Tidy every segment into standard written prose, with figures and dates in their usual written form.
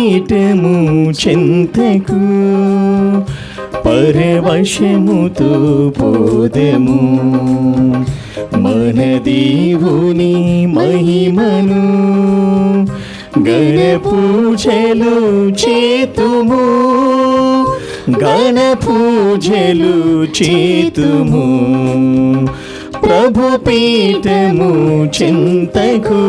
పీఠము చెంతకు పరవశముతో పోదెము. మన దేవుని మహిమను గణ పూజలు చేతుము, గణ పూజలు చేతుము. ప్రభు పీఠము చింతకు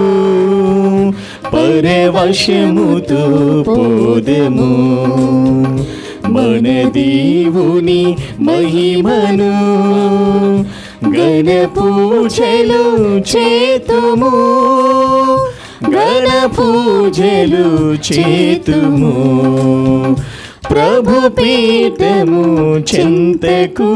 పరవశముతో పోదెము. మన దేవుని మహిమను గణ పూజలు చేతుము, గణ పూజలు చేతుము. ప్రభు పీఠము చింతకు.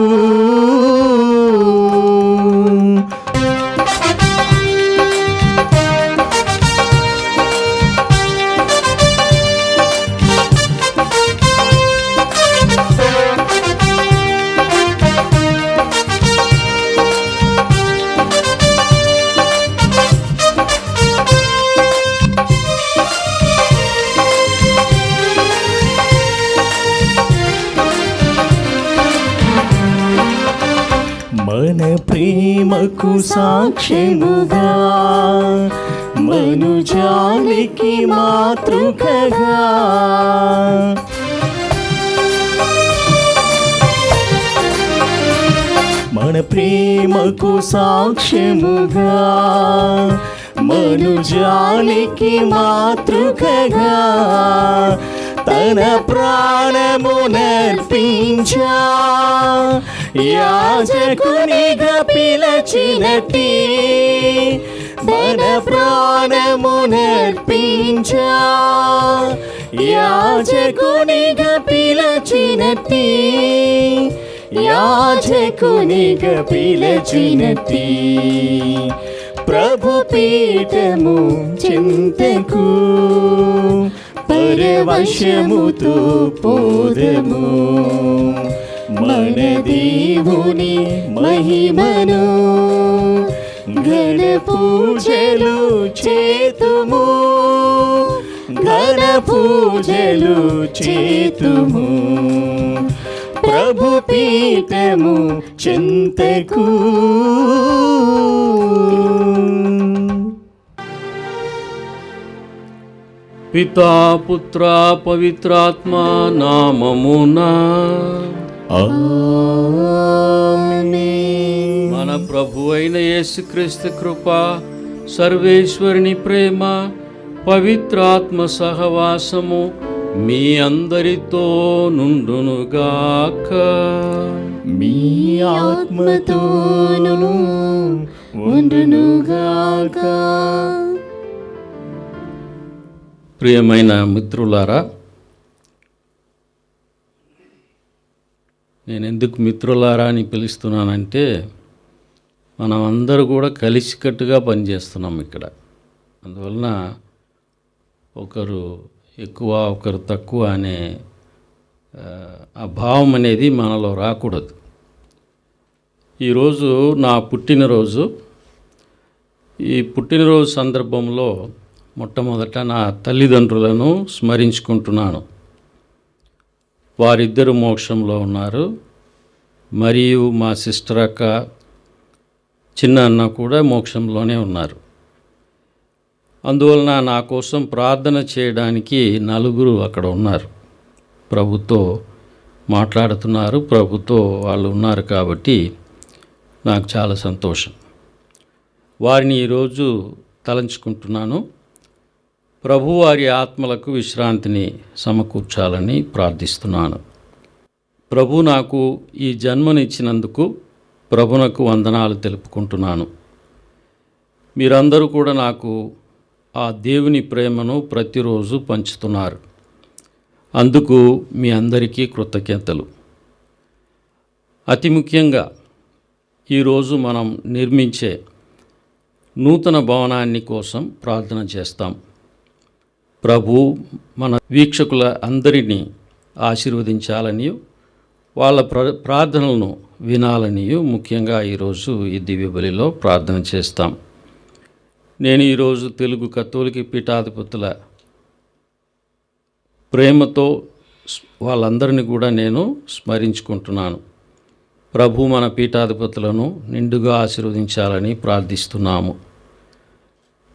మన ప్రేమకు సాక్ష్యముగా మనుజాలికి మాతృకగా మన ప్రేమకు సాక్ష్యముగా మనుజాలికి మాతృకగా తన ప్రాణము నర్పించా యాజకునిగా పిలచినట్టి తన ప్రాణము నర్పించా యాజకునిగా పిలచినట్టి యాజకునిగా పిలచినట్టి ప్రభు పీఠము చింతకు పరవశముతో పోదెము. మన దేవుని మహిమను ఘన పూజలు చేతుము, ఘన పూజలు చేతుము. ప్రభు పీఠము చింతకు. పితా పుత్ర పవిత్రాత్మ నామమునా మన ప్రభు అయిన యేసుక్రీస్తు కృప, సర్వేశ్వరుని ప్రేమ, పవిత్రాత్మ సహవాసము మీ అందరితో నుండునుగాక. మీ ఆత్మతోను ఉండునుగాక. ప్రియమైన మిత్రులారా, నేను ఎందుకు మిత్రులారా అని పిలుస్తున్నానంటే మనం అందరూ కూడా కలిసికట్టుగా పనిచేస్తున్నాం ఇక్కడ. అందువలన ఒకరు ఎక్కువ ఒకరు తక్కువ అనే ఆ భావం అనేది మనలో రాకూడదు. ఈరోజు నా పుట్టినరోజు. ఈ పుట్టినరోజు సందర్భంలో మొట్టమొదట నా తల్లిదండ్రులను స్మరించుకుంటున్నాను. వారిద్దరు మోక్షంలో ఉన్నారు. మరియు మా సిస్టర్ అక్క, చిన్న అన్న కూడా మోక్షంలోనే ఉన్నారు. అందువలన నా కోసం ప్రార్థన చేయడానికి నలుగురు అక్కడ ఉన్నారు. ప్రభుతో మాట్లాడుతున్నారు, ప్రభుతో వాళ్ళు ఉన్నారు. కాబట్టి నాకు చాలా సంతోషం. వారిని ఈరోజు తలంచుకుంటున్నాను. ప్రభు వారి ఆత్మలకు విశ్రాంతిని సమకూర్చాలని ప్రార్థిస్తున్నాను. ప్రభు నాకు ఈ జన్మనిచ్చినందుకు ప్రభునకు వందనాలు తెలుపుకుంటున్నాను. మీరందరూ కూడా నాకు ఆ దేవుని ప్రేమను ప్రతిరోజు పంచుతున్నారు. అందుకు మీ అందరికీ కృతజ్ఞతలు. అతి ముఖ్యంగా ఈరోజు మనం నిర్మించే నూతన భవనాన్ని కోసం ప్రార్థన చేస్తాం. ప్రభు మన వీక్షకుల అందరినీ ఆశీర్వదించాలని, వాళ్ళ ప్రార్థనలను వినాలని ముఖ్యంగా ఈరోజు ఈ దివ్య బలిలో ప్రార్థన చేస్తాం. నేను ఈరోజు తెలుగు కథోలిక పీఠాధిపతుల ప్రేమతో వాళ్ళందరినీ కూడా నేను స్మరించుకుంటున్నాను. ప్రభు మన పీఠాధిపతులను నిండుగా ఆశీర్వదించాలని ప్రార్థిస్తున్నాము.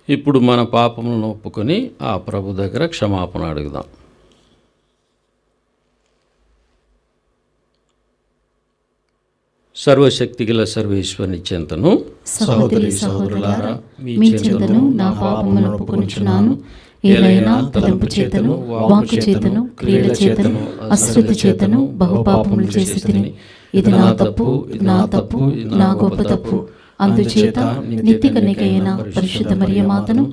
ఇప్పుడు మన పాపములను ఒప్పుకొని ఆ ప్రభు దగ్గర క్షమాపణ అడుగుదాం. సర్వశక్తిగల సర్వేశ్వరుని చెంతను సహోదరి సహోదరులారా, మీ చెంతను నా పాపములను ఒప్పుకొనుచున్నాను. ఏలైనా తలంపు చేతను, వాక్కు చేతను, క్రియల చేతను, అశ్రద్ధ చేతను బహుపాపములు చేసి తిని, ఇది నా తప్పు, నా తప్పు, నా గొప్ప తప్పు. అందుచేత నిత్య కన్యకైన పరిశుద్ధ మరియమాతను,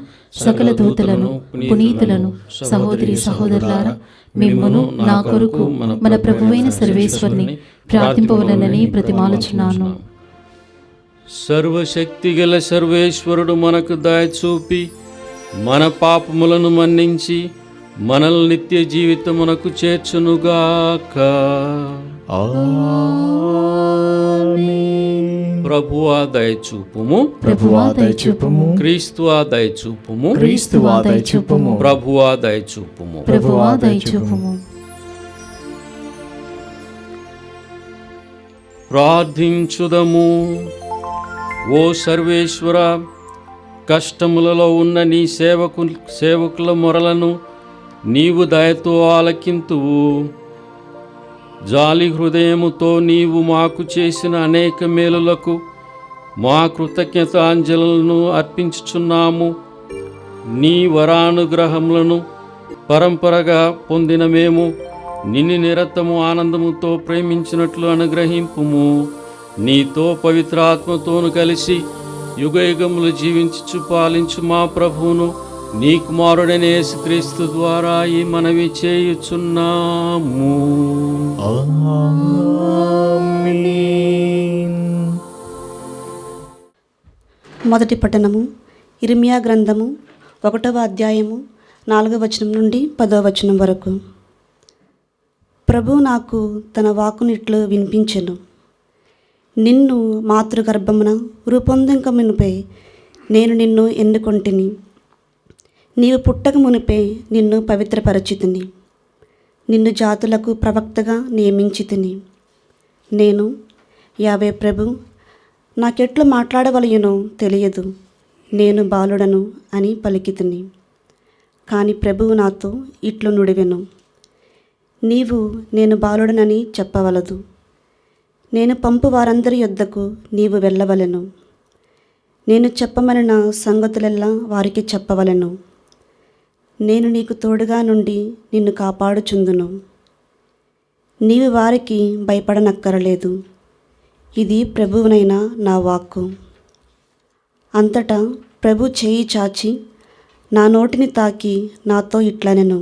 సకల దూతలను, పునీతులను, సహోదరి సహోదరులారా, మిమ్మును నా కొరకు మన ప్రభువైన సర్వేశ్వరుని ప్రార్థింపవలనని ప్రతిమాలుచున్నాను. సర్వశక్తిగల సర్వేశ్వరుడు మనకు దయ చూపి మన పాపములను మన్నించి మనల్ని నిత్య జీవితమునకు చేర్చునుగాక. ప్రభువా దయచూపుము, ప్రభువా దయచూపుము, క్రీస్తువా దయచూపుము, క్రీస్తువా దయచూపుము, ప్రభువా దయచూపుము. ప్రభువా దయచూపుము. ప్రార్థించుదము. ఓ సర్వేశ్వర, కష్టములలో ఉన్న నీ సేవకుల మొరలను నీవు దయతో ఆలకింతువు. జాలి హృదయముతో నీవు మాకు చేసిన అనేక మేలులకు మా కృతజ్ఞతాంజలులను అర్పించుచున్నాము. నీ వరానుగ్రహములను పరంపరగా పొందిన మేము నిన్ను నిరతము ఆనందముతో ప్రేమించినట్లు అనుగ్రహింపుము. నీతో పవిత్రాత్మతోను కలిసి యుగయుగములు జీవించుచు పాలించు మా ప్రభువును, నీ కుమారుడైన యేసుక్రీస్తు ద్వారా ఈ మనవి చేయుచున్నాము. మొదటి పట్టణము. ఇర్మియా గ్రంథము 1వ అధ్యాయము 4వ వచనం నుండి 10వ వచనం వరకు. ప్రభు నాకు తన వాక్కునిట్లు వినిపించెను. నిన్ను మాతృగర్భమున రూపొందింక మునిపే నేను నిన్ను ఎన్నుకొంటిని. నీవు పుట్టక మునిపే నిన్ను పవిత్రపరచితిని. నిన్ను జాతులకు ప్రవక్తగా నియమించితిని. నేను యావే ప్రభు, నాకెట్లు మాట్లాడవలయునో తెలియదు, నేను బాలుడను అని పలికితిని. కాని ప్రభువు నాతో ఇట్లు నుడివెను, నీవు నేను బాలుడనని చెప్పవలదు. నేను పంపు వారందరి యొద్దకు నీవు వెళ్ళవలెను. నేను చెప్పమనిన సంగతులెల్లా వారికి చెప్పవలెను. నేను నీకు తోడుగా నుండి నిన్ను కాపాడుచుందును. నీవు వారికి భయపడనక్కరలేదు. ఇది ప్రభువునైన నా వాక్కు. అంతటా ప్రభు చేయి చాచి నా నోటిని తాకి నాతో ఇట్లనెను,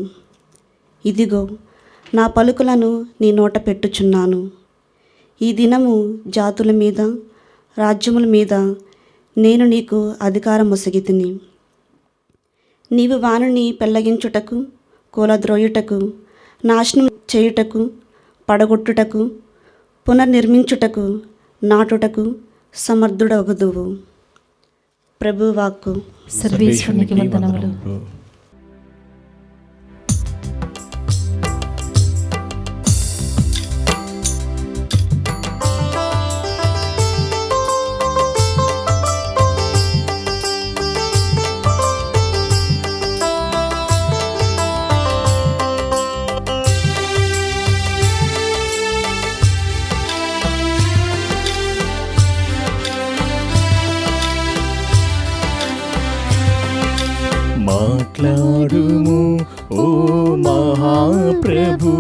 ఇదిగో నా పలుకులను నీ నోట పెట్టుచున్నాను. ఈ దినము జాతుల మీద, రాజ్యముల మీద నేను నీకు అధికారం మొసగితిని. నీవు వానిని పెళ్ళగించుటకు, కూలద్రోయుటకు, నాశనం చేయుటకు, పడగొట్టుటకు, పునర్నిర్మించుటకు, నాటుటకు సమర్థుడవగుదువు. ప్రభు వాక్కు. సర్వేశ్వరునికి వందనములు. మాట్లాడుము ఓ మహాప్రభు,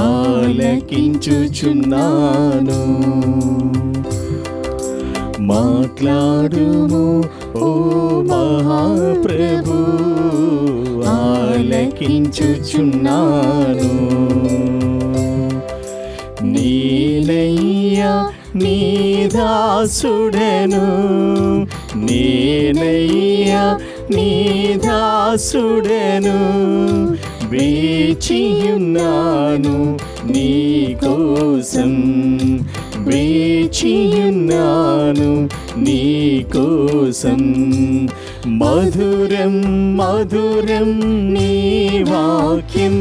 ఆలకించుచున్నాను. మాట్లాడుము ఓ మహాప్రభు, ఆలకించుచున్నాను. నేనయ్యా నీ దాసుడను, నేనయ్యా నీ దాసుడను, వేచియున్నాను నీ కోసం, వేచియున్నాను నీ కోసం. మధురం మధురం నీ వాక్యం,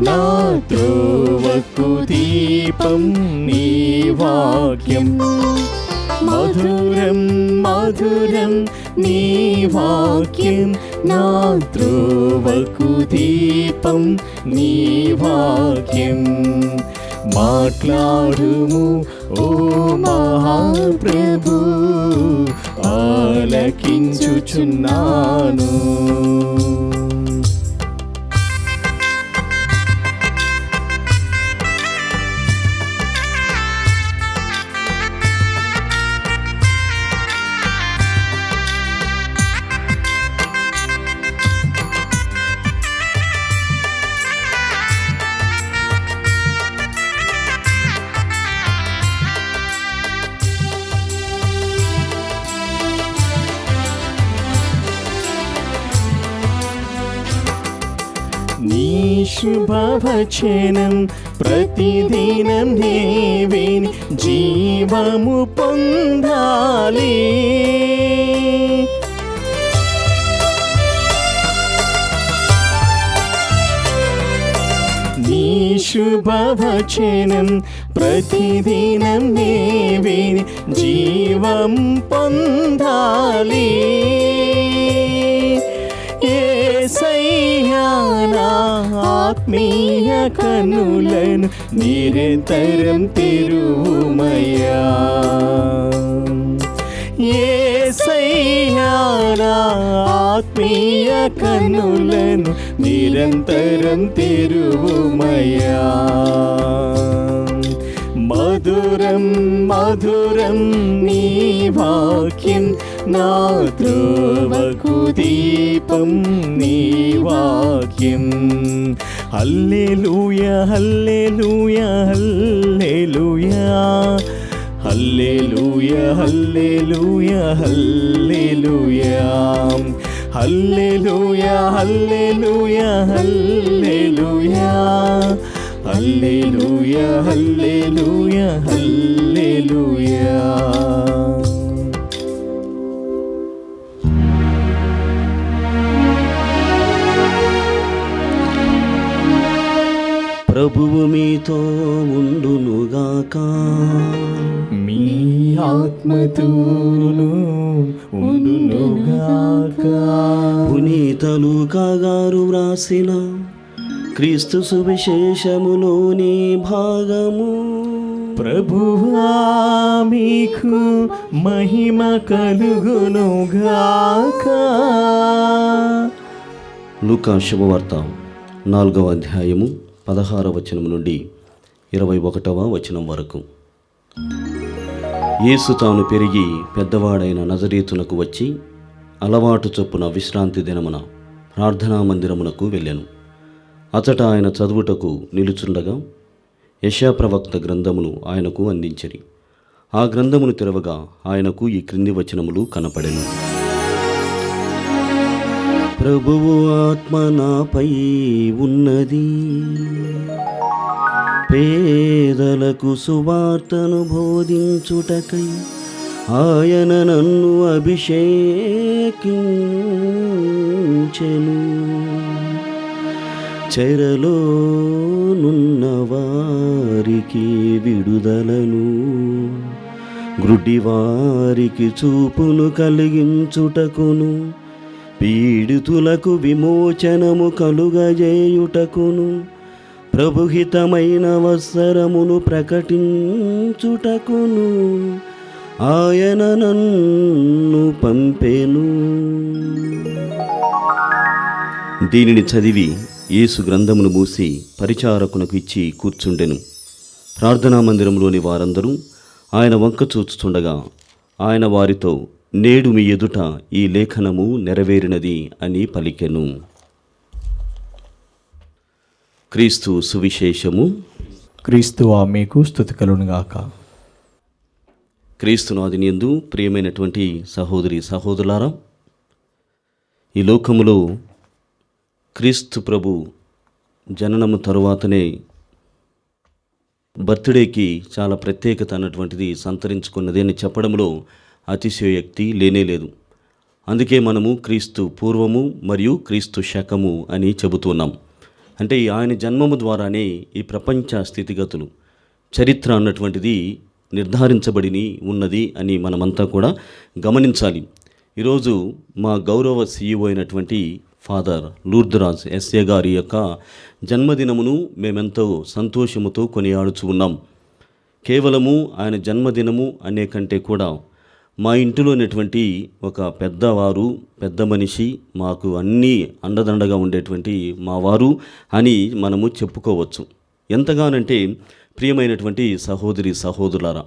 నా త్రోవకు దీపం నీ వాక్యం. మధురం మధురం నీ వాక్యం, నా త్రోవకు దీపం నీ వాక్యం. మాట్లాడుము ఓ మహాప్రభు, ఆలకించుచున్నాను. నీ శుభవచనం ప్రతిదినం నే విని జీవము పొందాలి. నీ శుభవచనం ప్రతిదినం నే విని జీవం పొందాలి. యేసయ్యా నా ఆత్మీయ కన్నులను నిరంతరం తెరువుమయ్యా. యేసయ్యా నా ఆత్మీయ కన్నులను నిరంతరం తెరువుమయ్యా. మధురం మధురం నీ వాక్యం, నా త్రోవకు దీపం నీ వాక్యం. హల్లెలూయా హల్లెలూయా హల్లెలూయా, హల్లెలూయా హల్లెలూయా హల్లెలూయా, హల్లెలూయా హల్లెలూయా హల్లెలూయా, హల్లెలూయా హల్లెలూయా హల్లెలూయా. ప్రభువు మీతో ఉండునుగాక, మీ ఆత్మతోను ఉండునుగాక. పునీత లూకా గారు వ్రాసిన క్రీస్తు సువిశేషములోని భాగము. ప్రభువా మీకు మహిమ కలుగునుగాక. లూకా శుభవార్త 4వ అధ్యాయము 16వ వచనం నుండి 21వ వచనం వరకు. యేసు తాను పెరిగి పెద్దవాడైన నజరేతునకు వచ్చి అలవాటు చొప్పున విశ్రాంతి దినమున ప్రార్థనా మందిరమునకు వెళ్ళెను. అతట ఆయన చదువుటకు నిలుచుండగా యెషయా ప్రవక్త గ్రంథమును ఆయనకు అందించిరి. ఆ గ్రంథమును తెరవగా ఆయనకు ఈ క్రింది వచనములు కనపడెను. ప్రభువు ఆత్మ నాపై ఉన్నది, పేదలకు సువార్తను బోధించుటకై ఆయన నన్ను అభిషేకించెను. చెరలో నున్న వారికి విడుదలను, గ్రుడ్డివారికి చూపును కలిగించుటకును, పీడితులకు విమోచనము కలుగజేయుటకును, ప్రభుహితమైన వత్సరమును ప్రకటించుటకును ఆయన నన్ను పంపెను. దీనిని చదివి యేసు గ్రంథమును మూసి పరిచారకునకు ఇచ్చి కూర్చుండెను. ప్రార్థనా మందిరంలోని వారందరూ ఆయన వంక చూచుచుండగా ఆయన వారితో, నేడు మీ ఎదుట ఈ లేఖనము నెరవేరినది అని పలికెను. క్రీస్తు సువిశేషము. క్రీస్తువా మీకు స్తుతి కలుగునుగాక. క్రీస్తునాదినియందు ప్రియమైనటువంటి సహోదరి సహోదరులారా, ఈ లోకములో క్రీస్తు ప్రభు జననము తరువాతనే బర్త్డేకి చాలా ప్రత్యేకత అన్నటువంటిది సంతరించుకున్నది అని చెప్పడంలో అతిశయోక్తి లేనేలేదు. అందుకే మనము క్రీస్తు పూర్వము మరియు క్రీస్తు శకము అని చెబుతున్నాం. అంటే ఆయన జన్మము ద్వారానే ఈ ప్రపంచ స్థితిగతులు, చరిత్ర అన్నటువంటిది నిర్ధారించబడి ఉన్నది అని మనమంతా కూడా గమనించాలి. ఈరోజు మా గౌరవ CEO అయినటువంటి ఫాదర్ లూర్దరాజ్ ఎస్ఏ గారి యొక్క జన్మదినమును మేమెంతో సంతోషముతో కొనియాడుచు ఉన్నాం. కేవలము ఆయన జన్మదినము అనే కంటే కూడా మా ఇంటిలోనేటువంటి ఒక పెద్దవారు, పెద్ద మనిషి, మాకు అన్నీ అండదండగా ఉండేటువంటి మా వారు అని మనము చెప్పుకోవచ్చు. ఎంతగానంటే ప్రియమైనటువంటి సహోదరి సహోదరులారా,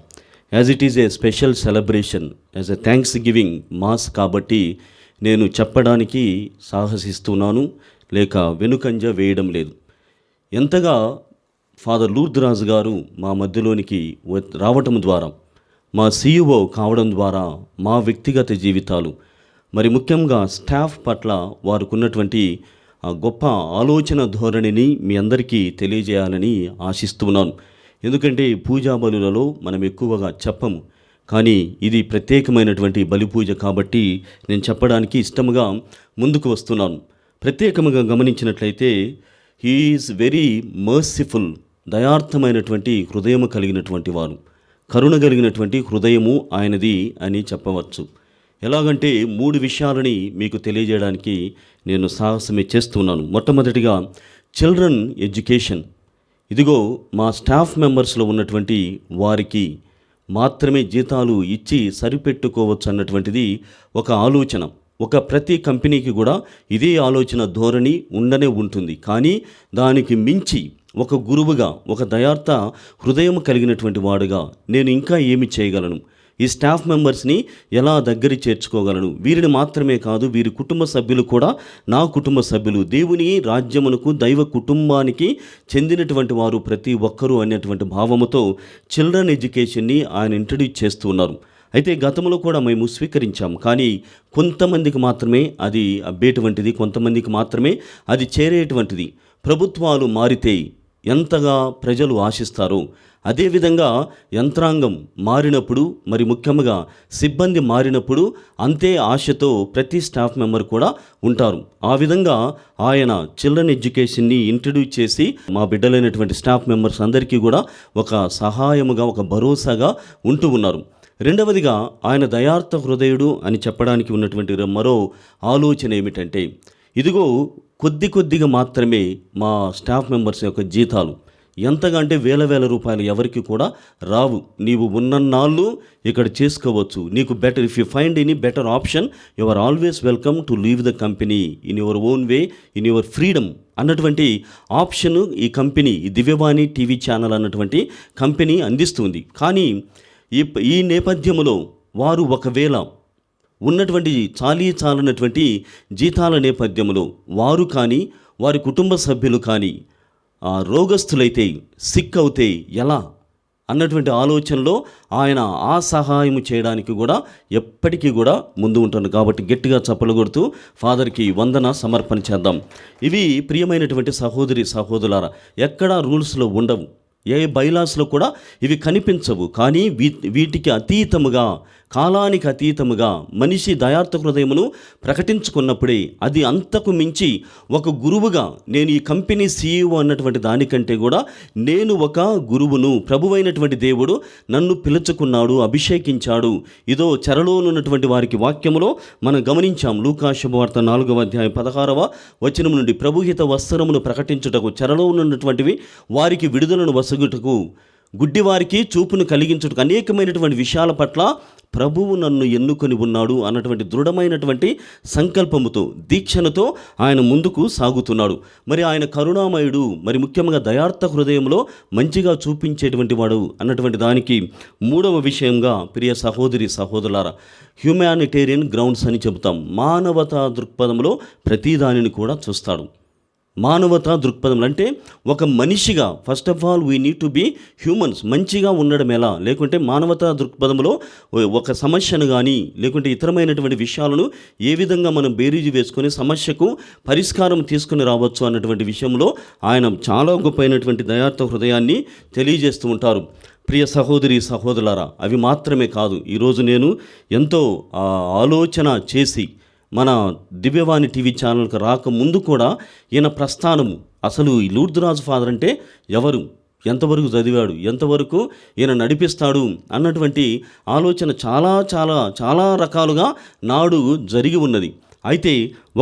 as it is a special celebration, as a thanks giving mass కాబట్టి నేను చెప్పడానికి సాహసిస్తున్నాను, లేక వెనుకంజ వేయడం లేదు. ఎంతగా ఫాదర్ లూర్దరాజు గారు మా మధ్యలోనికి రావటం ద్వారా, మా CEO కావడం ద్వారా మా వ్యక్తిగత జీవితాలు, మరి ముఖ్యంగా స్టాఫ్ పట్ల వారికి ఉన్నటువంటి గొప్ప ఆలోచన ధోరణిని మీ అందరికీ తెలియజేయాలని ఆశిస్తున్నాను. ఎందుకంటే పూజా బలులలో మనం ఎక్కువగా చెప్పము, కానీ ఇది ప్రత్యేకమైనటువంటి బలి పూజ కాబట్టి నేను చెప్పడానికి ఇష్టముగా ముందుకు వస్తున్నాను. ప్రత్యేకముగా గమనించినట్లయితే హీ ఈజ్ వెరీ మర్సిఫుల్, దయార్థమైనటువంటి హృదయము కలిగినటువంటి వారు, కరుణ కలిగినటువంటి హృదయము ఆయనది అని చెప్పవచ్చు. ఎలాగంటే 3 విషయాలని మీకు తెలియజేయడానికి నేను సాహసమే చేస్తున్నాను. మొట్టమొదటిగా చిల్డ్రన్ ఎడ్యుకేషన్. ఇదిగో మా స్టాఫ్ మెంబర్స్లో ఉన్నటువంటి వారికి మాత్రమే జీతాలు ఇచ్చి సరిపెట్టుకోవచ్చు అన్నటువంటిది ఒక ఆలోచన. ప్రతి కంపెనీకి కూడా ఇదే ఆలోచన ధోరణి ఉండనే ఉంటుంది. కానీ దానికి మించి ఒక గురువుగా, ఒక దయార్థ హృదయం కలిగినటువంటి వాడుగా నేను ఇంకా ఏమి చేయగలను, ఈ స్టాఫ్ మెంబర్స్ని ఎలా దగ్గర చేర్చుకోగలను, వీరిని మాత్రమే కాదు వీరి కుటుంబ సభ్యులు కూడా నా కుటుంబ సభ్యులు, దేవుని రాజ్యమునకు దైవ కుటుంబానికి చెందినటువంటి వారు ప్రతి ఒక్కరూ అనేటువంటి భావముతో చిల్డ్రన్ ఎడ్యుకేషన్ని ఆయన ఇంట్రడ్యూస్ చేస్తూ ఉన్నారు. అయితే గతంలో కూడా మేము స్వీకరించాం, కానీ కొంతమందికి మాత్రమే అది అబ్బేటువంటిది, కొంతమందికి మాత్రమే అది చేరేటువంటిది. ప్రభుత్వాలు మారితే ఎంతగా ప్రజలు ఆశిస్తారో అదేవిధంగా యంత్రాంగం మారినప్పుడు, మరి ముఖ్యంగా సిబ్బంది మారినప్పుడు అంతే ఆశతో ప్రతి స్టాఫ్ మెంబర్ కూడా ఉంటారు. ఆ విధంగా ఆయన చిల్డ్రన్ ఎడ్యుకేషన్ని ఇంట్రడ్యూస్ చేసి మా బిడ్డలైనటువంటి స్టాఫ్ మెంబర్స్ అందరికీ కూడా ఒక సహాయముగా, ఒక భరోసాగా ఉంటూ ఉన్నారు. రెండవదిగా ఆయన దయార్థ హృదయుడు అని చెప్పడానికి ఉన్నటువంటి మరో ఆలోచన ఏమిటంటే, ఇదిగో కొద్దిగా మాత్రమే మా స్టాఫ్ మెంబర్స్ యొక్క జీతాలు, ఎంతగా అంటే వేల రూపాయలు ఎవరికి కూడా రావు. నీవు ఉన్నన్నాళ్ళు ఇక్కడ చేసుకోవచ్చు, నీకు better, if you find any better option you are always welcome to leave the company in your own way, in your freedom అన్నటువంటి ఆప్షన్ ఈ కంపెనీ, ఈ దివ్యవాణి టీవీ ఛానల్ అన్నటువంటి కంపెనీ అందిస్తుంది. కానీ ఈ నేపథ్యంలో వారు ఒకవేళ ఉన్నటువంటి చాలనటువంటి జీతాల నేపథ్యంలో వారు కానీ వారి కుటుంబ సభ్యులు కానీ రోగస్తులైతే, సిక్ అవుతే ఎలా అన్నటువంటి ఆలోచనలో ఆయన ఆ సహాయం చేయడానికి కూడా ఎప్పటికీ కూడా ముందు ఉంటాను. కాబట్టి గట్టిగా చప్పలు కొడుతూ ఫాదర్కి వందన సమర్పణ చేద్దాం. ఇవి ప్రియమైనటువంటి సహోదరి సహోదరులారా, ఎక్కడా రూల్స్లో ఉండవు, ఏ బైలాస్లో కూడా ఇవి కనిపించవు. కానీ వీటికి అతీతముగా, కాలానికి అతీతముగా మనిషి దయార్థ హృదయమును ప్రకటించుకున్నప్పుడే అది అంతకు మించి ఒక గురువుగా, నేను ఈ కంపెనీ CEO అన్నటువంటి దానికంటే కూడా నేను ఒక గురువును, ప్రభువైనటువంటి దేవుడు నన్ను పిలుచుకున్నాడు, అభిషేకించాడు. ఇదో చెరలోనున్నటువంటి వారికి వాక్యములో మనం గమనించాం. లూకా శుభవార్త 4వ అధ్యాయం 16వ వచనం నుండి, ప్రభుహిత వస్త్రమును ప్రకటించుటకు, చెరలో ఉన్నటువంటివి వారికి విడుదలను వసగుటకు, గుడ్డివారికి చూపును కలిగించుటకు, అనేకమైనటువంటి విషయాల పట్ల ప్రభువు నన్ను ఎన్నుకొని ఉన్నాడు అన్నటువంటి దృఢమైనటువంటి సంకల్పముతో, దీక్షణతో ఆయన ముందుకు సాగుతున్నాడు. మరి ఆయన కరుణామయుడు, మరి ముఖ్యంగా దయార్థ హృదయంలో మంచిగా చూపించేటువంటి వాడు అన్నటువంటి దానికి 3వ విషయంగా ప్రియ సహోదరి సహోదరులారా, హ్యూమానిటేరియన్ గ్రౌండ్స్ అని చెబుతాం. మానవతా దృక్పథంలో ప్రతి దానిని కూడా చూస్తాడు. మానవతా దృక్పథం అంటే ఒక మనిషిగా, first of all we need to be humans. మంచిగా ఉండడం ఎలా, లేకుంటే మానవతా దృక్పథంలో ఒక సమస్యను కానీ లేకుంటే ఇతరమైనటువంటి విషయాలను ఏ విధంగా మనం బేరీజు వేసుకొని సమస్యకు పరిష్కారం తీసుకుని రావచ్చు అన్నటువంటి విషయంలో ఆయన చాలా గొప్పైనటువంటి దయార్థ హృదయాన్ని తెలియజేస్తూ ఉంటారు. ప్రియ సహోదరి సహోదరులారా, అవి మాత్రమే కాదు, ఈరోజు నేను ఎంతో ఆలోచన చేసి మన దివ్యవాణి టీవీ ఛానల్కి రాకముందు కూడా ఈయన ప్రస్థానము, అసలు ఈ లూర్దు రాజు ఫాదర్ అంటే ఎవరు, ఎంతవరకు చదివాడు, ఎంతవరకు ఈయన నడిపిస్తాడు అన్నటువంటి ఆలోచన చాలా చాలా చాలా రకాలుగా నాడు జరిగి ఉన్నది. అయితే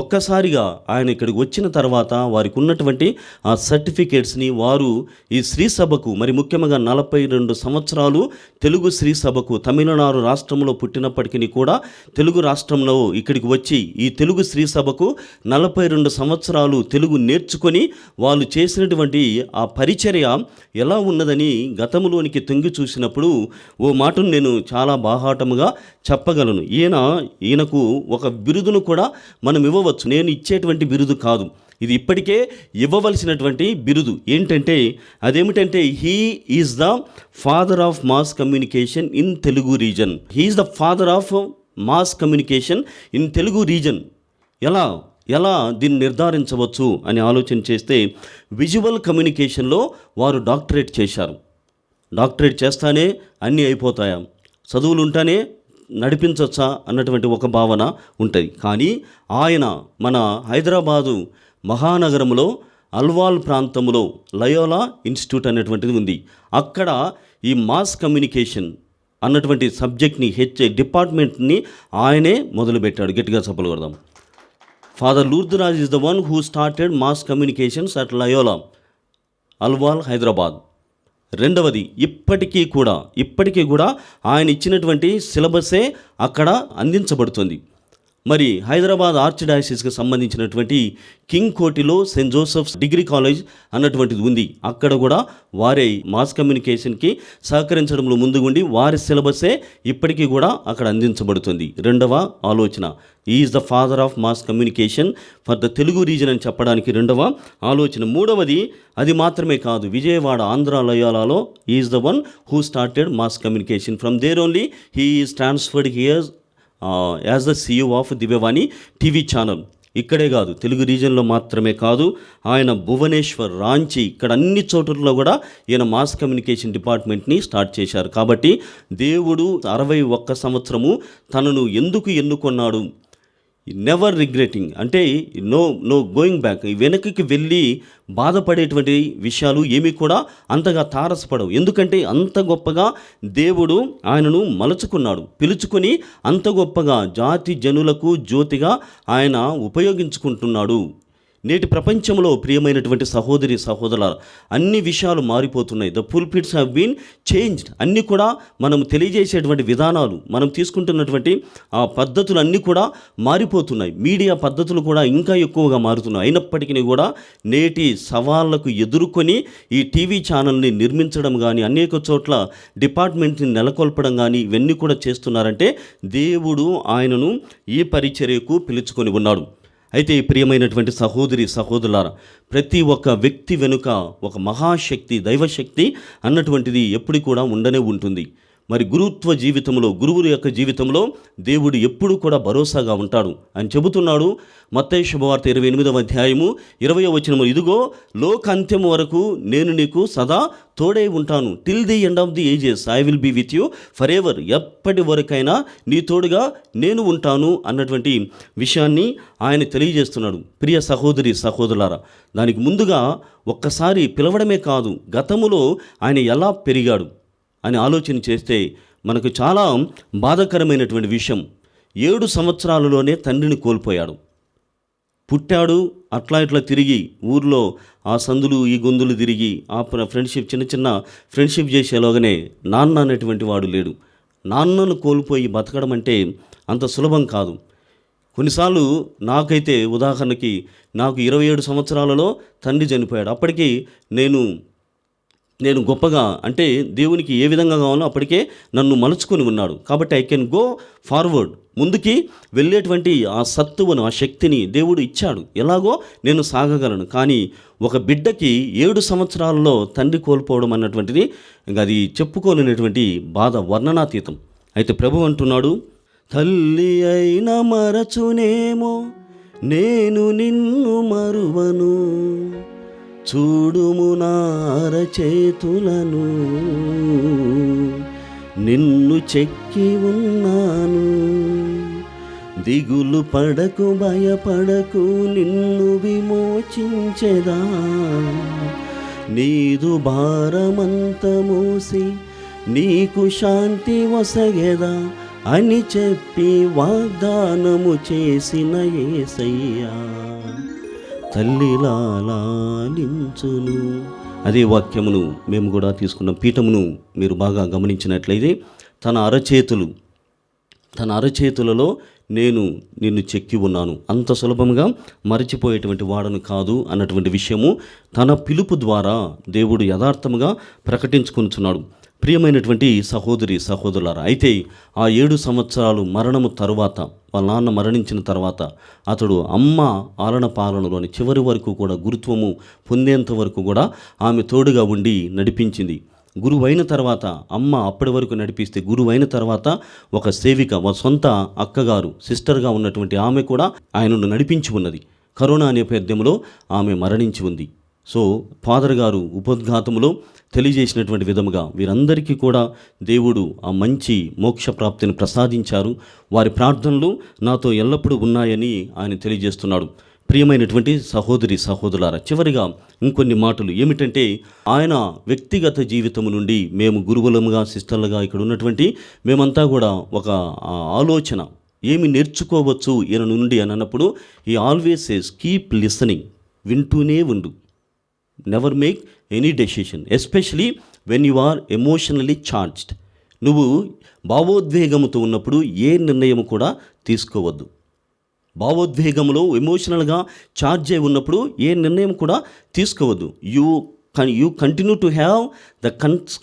ఒక్కసారిగా ఆయన ఇక్కడికి వచ్చిన తర్వాత వారికి ఉన్నటువంటి ఆ సర్టిఫికేట్స్ని వారు ఈ శ్రీ సభకు, మరి ముఖ్యంగా 42 సంవత్సరాలు తెలుగు శ్రీ సభకు, తమిళనాడు రాష్ట్రంలో పుట్టినప్పటికీ కూడా తెలుగు రాష్ట్రంలో ఇక్కడికి వచ్చి ఈ తెలుగు శ్రీ సభకు 42 సంవత్సరాలు తెలుగు నేర్చుకొని వాళ్ళు చేసినటువంటి ఆ పరిచర్య ఎలా ఉన్నదని గతంలోనికి తొంగి చూసినప్పుడు ఓ మాటను నేను చాలా బాహాటముగా చెప్పగలను. ఈయనకు ఒక బిరుదును కూడా మనం ఇవ్వవచ్చు. నేను ఇచ్చేటువంటి బిరుదు కాదు, ఇది ఇప్పటికే ఇవ్వవలసినటువంటి బిరుదు. ఏంటంటే అదేమిటంటే he is the father of mass communication in Telugu reason. He is the father of mass communication in Telugu reason. ఎలా దీన్ని నిర్ధారించవచ్చు అని ఆలోచన చేస్తే విజువల్ కమ్యూనికేషన్లో వారు డాక్టరేట్ చేశారు. డాక్టరేట్ చేస్తానే అన్నీ అయిపోతాయా, చదువులు ఉంటానే నడిపించవచ్చా అన్నటువంటి ఒక భావన ఉంటుంది. కానీ ఆయన మన హైదరాబాదు మహానగరంలో అల్వాల్ ప్రాంతంలో లయోలా ఇన్స్టిట్యూట్ అనేటువంటిది ఉంది. అక్కడ ఈ మాస్ కమ్యూనికేషన్ అన్నటువంటి సబ్జెక్ట్ని డిపార్ట్మెంట్ని ఆయనే మొదలుపెట్టాడు. గట్టిగా చెప్పలు కొడదాం. Father Lourdu Raj is the one who started mass communications at Loyola, Alwal, Hyderabad. రెండవది, ఇప్పటికీ కూడా ఆయన ఇచ్చినటువంటి సిలబసే అక్కడ అందించబడుతుంది. మరి హైదరాబాద్ ఆర్చ్ డయాసిస్కి సంబంధించినటువంటి కింగ్ కోటిలో సెయింట్ జోసెఫ్స్ డిగ్రీ కాలేజ్ అన్నటువంటిది ఉంది. అక్కడ కూడా వారే మాస్ కమ్యూనికేషన్కి సహకరించడంలో ముందుగుండి వారి సిలబసే ఇప్పటికీ కూడా అక్కడ అందించబడుతుంది. రెండవ ఆలోచన, is the father of mass communication for the Telugu region అని చెప్పడానికి రెండవ ఆలోచన. మూడవది, అది మాత్రమే కాదు, విజయవాడ ఆంధ్ర లయోలాలో is the one who started mass communication. From there only he is transferred here as the CEO of Divyavani TV channel. ఇక్కడే కాదు, తెలుగు రీజన్లో మాత్రమే కాదు, ఆయన భువనేశ్వర్, రాంచీ, ఇక్కడ అన్ని చోట్లలో కూడా ఈయన మాస్ కమ్యూనికేషన్ డిపార్ట్మెంట్ని స్టార్ట్ చేశారు. కాబట్టి దేవుడు 61 సంవత్సరము తనను ఎందుకు ఎన్నుకున్నాడు, నెవర్ రిగ్రెటింగ్, అంటే నో గోయింగ్ బ్యాక్, వెనక్కి వెళ్ళి బాధపడేటువంటి విషయాలు ఏమీ కూడా అంతగా తారసపడవు. ఎందుకంటే అంత గొప్పగా దేవుడు ఆయనను మలుచుకున్నాడు, పిలుచుకొని అంత గొప్పగా జాతి జనులకు జ్యోతిగా ఆయన ఉపయోగించుకుంటున్నాడు. నేటి ప్రపంచంలో ప్రియమైనటువంటి సహోదరి సహోదరుల అన్ని విషయాలు మారిపోతున్నాయి. The pulpits have been changed. అన్నీ కూడా మనం తెలియజేసేటువంటి విధానాలు, మనం తీసుకుంటున్నటువంటి ఆ పద్ధతులు అన్నీ కూడా మారిపోతున్నాయి. మీడియా పద్ధతులు కూడా ఇంకా ఎక్కువగా మారుతున్నాయి. అయినప్పటికీ కూడా నేటి సవాళ్లకు ఎదుర్కొని ఈ టీవీ ఛానల్ని నిర్మించడం కానీ, అనేక చోట్ల డిపార్ట్మెంట్ని నెలకొల్పడం కానీ ఇవన్నీ కూడా చేస్తున్నారంటే దేవుడు ఆయనను ఈ పరిచర్యకు పిలుచుకొని ఉన్నాడు. అయితే ప్రియమైనటువంటి సహోదరి సహోదరులారా, ప్రతి ఒక్క వ్యక్తి వెనుక ఒక మహాశక్తి, దైవశక్తి అన్నటువంటిది ఎప్పుడు కూడా ఉండనే ఉంటుంది. మరి గురుత్వ జీవితంలో, గురువుల యొక్క జీవితంలో దేవుడు ఎప్పుడు కూడా భరోసాగా ఉంటాడు అని చెబుతున్నాడు. మత్తయి శుభవార్త 28వ అధ్యాయము 20వ వచనము, ఇదిగో లోకాంత్యం వరకు నేను నీకు సదా తోడై ఉంటాను, till the end of the ages I will be with you forever, ఎప్పటి వరకైనా నీ తోడుగా నేను ఉంటాను అన్నటువంటి విషయాన్ని ఆయన తెలియజేస్తున్నాడు. ప్రియ సహోదరి సహోదరులారా, దానికి ముందుగా ఒక్కసారి పిలవడమే కాదు, గతములో ఆయన ఎలా పెరిగాడు అని ఆలోచన చేస్తే మనకు చాలా బాధాకరమైనటువంటి విషయం. 7 సంవత్సరాలలోనే తండ్రిని కోల్పోయాడు. పుట్టాడు, అట్లా ఇట్లా తిరిగి ఊర్లో ఆ సందులు ఈ గొంతులు తిరిగి ఆ ఫ్రెండ్షిప్, చిన్న చిన్న ఫ్రెండ్షిప్ చేసేలోగానే నాన్న అనేటువంటి వాడు లేడు. నాన్నను కోల్పోయి బతకడం అంటే అంత సులభం కాదు. కొన్నిసార్లు నాకైతే, ఉదాహరణకి నాకు 27 సంవత్సరాలలో తండ్రి చనిపోయాడు. అప్పటికి నేను గొప్పగా, అంటే దేవునికి ఏ విధంగా కావాలో అప్పటికే నన్ను మలుచుకొని ఉన్నాడు. కాబట్టి ఐ కెన్ గో ఫార్వర్డ్, ముందుకి వెళ్ళేటువంటి ఆ సత్తువను, ఆ శక్తిని దేవుడు ఇచ్చాడు. ఎలాగో నేను సాగగలను. కానీ ఒక బిడ్డకి 7 సంవత్సరాలలో తండ్రి కోల్పోవడం అన్నటువంటిది ఇంకా అది చెప్పుకోలేనటువంటి బాధ, వర్ణనాతీతం. అయితే ప్రభు అంటున్నాడు, తల్లి అయిన మరచునేమో నేను నిన్ను మరువను, చూడుము నార చేతులను, నిన్ను చెక్కి ఉన్నాను, దిగులు పడకు భయపడకు నిన్ను విమోచించెదా, నీదు భారమంత మోసి నీకు శాంతి వసగెదా అని చెప్పి వాగ్దానము చేసిన యేసయ్యా తల్లిలా లాలించును. అదే వాక్యమును మేము కూడా తీసుకున్న పీఠమును మీరు బాగా గమనించినట్లయితే తన అరచేతులలో నేను నిన్ను చెక్కి ఉన్నాను, అంత సులభంగా మరచిపోయేటువంటి వాడను కాదు అన్నటువంటి విషయము తన పిలుపు ద్వారా దేవుడు యథార్థముగా ప్రకటించుకొనుచున్నాడు. ప్రియమైనటువంటి సహోదరి సహోదరులారా, అయితే ఆ 7 సంవత్సరాలు మరణము తరువాత, వాళ్ళ నాన్న మరణించిన తర్వాత అతడు అమ్మ ఆలన పాలనలోని చివరి వరకు కూడా గురుత్వము పొందేంత వరకు కూడా ఆమె తోడుగా ఉండి నడిపించింది. గురువైన తర్వాత అమ్మ అప్పటి వరకు నడిపిస్తే, గురువైన తర్వాత ఒక సేవిక, ఒక సొంత అక్కగారు సిస్టర్గా ఉన్నటువంటి ఆమె కూడా ఆయనను నడిపించి ఉన్నది. కరోనా నేపథ్యంలో ఆమె మరణించి ఉంది. సో ఫాదర్ గారు ఉపోద్ఘాతములో తెలియజేసినటువంటి విధముగా వీరందరికీ కూడా దేవుడు ఆ మంచి మోక్ష ప్రాప్తిని ప్రసాదించారు. వారి ప్రార్థనలు నాతో ఎల్లప్పుడూ ఉన్నాయని ఆయన తెలియజేస్తున్నాడు. ప్రియమైనటువంటి సహోదరి సహోదరులారా, చివరిగా ఇంకొన్ని మాటలు ఏమిటంటే, ఆయన వ్యక్తిగత జీవితము నుండి మేము గురువులముగా సిస్టర్లుగా ఇక్కడ ఉన్నటువంటి మేమంతా కూడా ఒక ఆలోచన ఏమి నేర్చుకోవచ్చు ఈయన నుండి అని అన్నప్పుడు, ఈ ఆల్వేస్ సేస్ కీప్ లిసనింగ్, వింటూనే ఉండు, never make any decision, especially when you are emotionally charged. నువ్వు భావోద్వేగముతో ఉన్నప్పుడు ఏ నిర్ణయం కూడా తీసుకోవద్దు. భావోద్వేగంలో ఎమోషనల్గా ఛార్జ్ అయి ఉన్నప్పుడు ఏ నిర్ణయం కూడా తీసుకోవద్దు. You continue to have the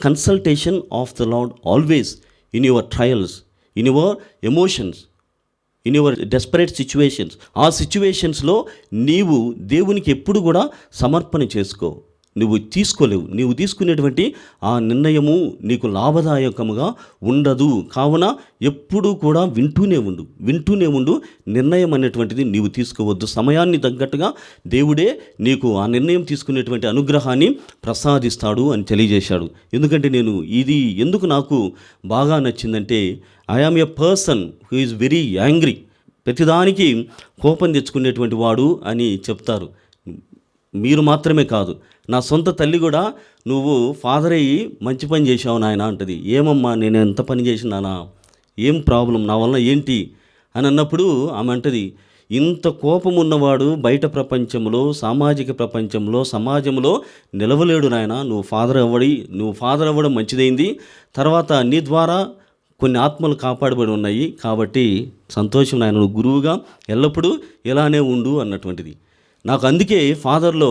consultation of the lord always in your trials, in your emotions, in your desperate situations. ఆ సిచ్యువేషన్స్లో నీవు దేవునికి ఎప్పుడు కూడా సమర్పణ చేసుకో. నువ్వు తీసుకోలేవు, నీవు తీసుకునేటువంటి ఆ నిర్ణయము నీకు లాభదాయకముగా ఉండదు. కావున ఎప్పుడూ కూడా వింటూనే ఉండు. నిర్ణయం అనేటువంటిది నీవు తీసుకోవద్దు. సమయాన్ని తగ్గట్టుగా దేవుడే నీకు ఆ నిర్ణయం తీసుకునేటువంటి అనుగ్రహాన్ని ప్రసాదిస్తాడు అని తెలియజేశాడు. ఎందుకంటే ఇది ఎందుకు నాకు బాగా నచ్చిందంటే, I am a person who is very angry. ప్రతిదానికి కోపం తెచ్చుకునేటువంటి వాడు అని చెప్తారు. మీరు మాత్రమే కాదు, నా సొంత తల్లి కూడా నువ్వు ఫాదర్ అయ్యి మంచి పని చేశావు నాయన అంటది. ఏమమ్మా నేను ఎంత పని చేసినానా, ఏం ప్రాబ్లం, నా వల్ల ఏంటి అని అన్నప్పుడు ఆమె అంటది, ఇంత కోపం ఉన్నవాడు బయట ప్రపంచంలో, సామాజిక ప్రపంచంలో, సమాజంలో నిలవలేడు నాయన. నువ్వు ఫాదర్ అవ్వడం మంచిదైంది. తర్వాత నీ ద్వారా కొన్ని ఆత్మలు కాపాడబడి ఉన్నాయి కాబట్టి సంతోషం నాయన, నువ్వు గురువుగా ఎల్లప్పుడూ ఇలానే ఉండు అన్నటువంటిది. నాకు అందుకే ఫాదర్లో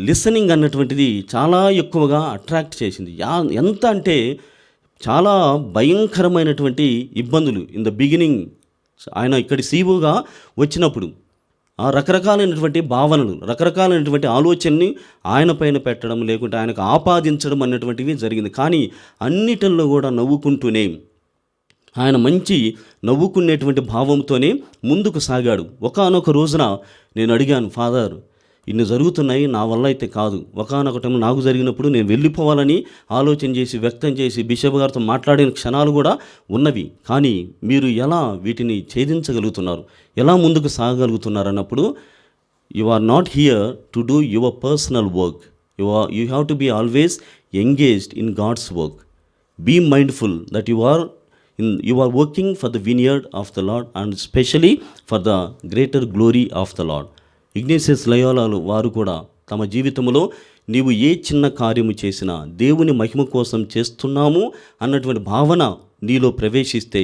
లిసనింగ్ అన్నటువంటిది చాలా ఎక్కువగా అట్రాక్ట్ చేసింది. ఎంత అంటే చాలా భయంకరమైనటువంటి ఇబ్బందులు ఇన్ ద బిగినింగ్ ఆయన ఇక్కడి సీఓగా వచ్చినప్పుడు రకరకాలైనటువంటి భావనలు, రకరకాలైనటువంటి ఆలోచనని ఆయన పైన పెట్టడం, లేకుంటే ఆయనకు ఆపాదించడం అన్నటువంటివి జరిగింది. కానీ అన్నిటిల్లో కూడా నవ్వుకుంటూనే, ఆయన మంచి నవ్వుకునేటువంటి భావంతోనే ముందుకు సాగాడు. ఒకానొక రోజున నేను అడిగాను, ఫాదర్ ఇన్ని జరుగుతున్నాయి, నా వల్ల అయితే కాదు. ఒకానొక టైం నాకు జరిగినప్పుడు నేను వెళ్ళిపోవాలని ఆలోచన చేసి వ్యక్తం చేసి బిషప్ గారితో మాట్లాడిన క్షణాలు కూడా ఉన్నవి. కానీ మీరు ఎలా వీటిని ఛేదించగలుగుతున్నారు, ఎలా ముందుకు సాగగలుగుతున్నారు అన్నప్పుడు, you are not here to do your personal work, you have to be always engaged in God's work. Be mindful that you are working for the vineyard of the Lord and especially for the greater glory of the Lord. Ignatius లయోలాలు వారు కూడా తమ జీవితంలో నీవు ఏ చిన్న కార్యము చేసినా దేవుని మహిమ కోసం చేస్తున్నాము అన్నటువంటి భావన నీలో ప్రవేశిస్తే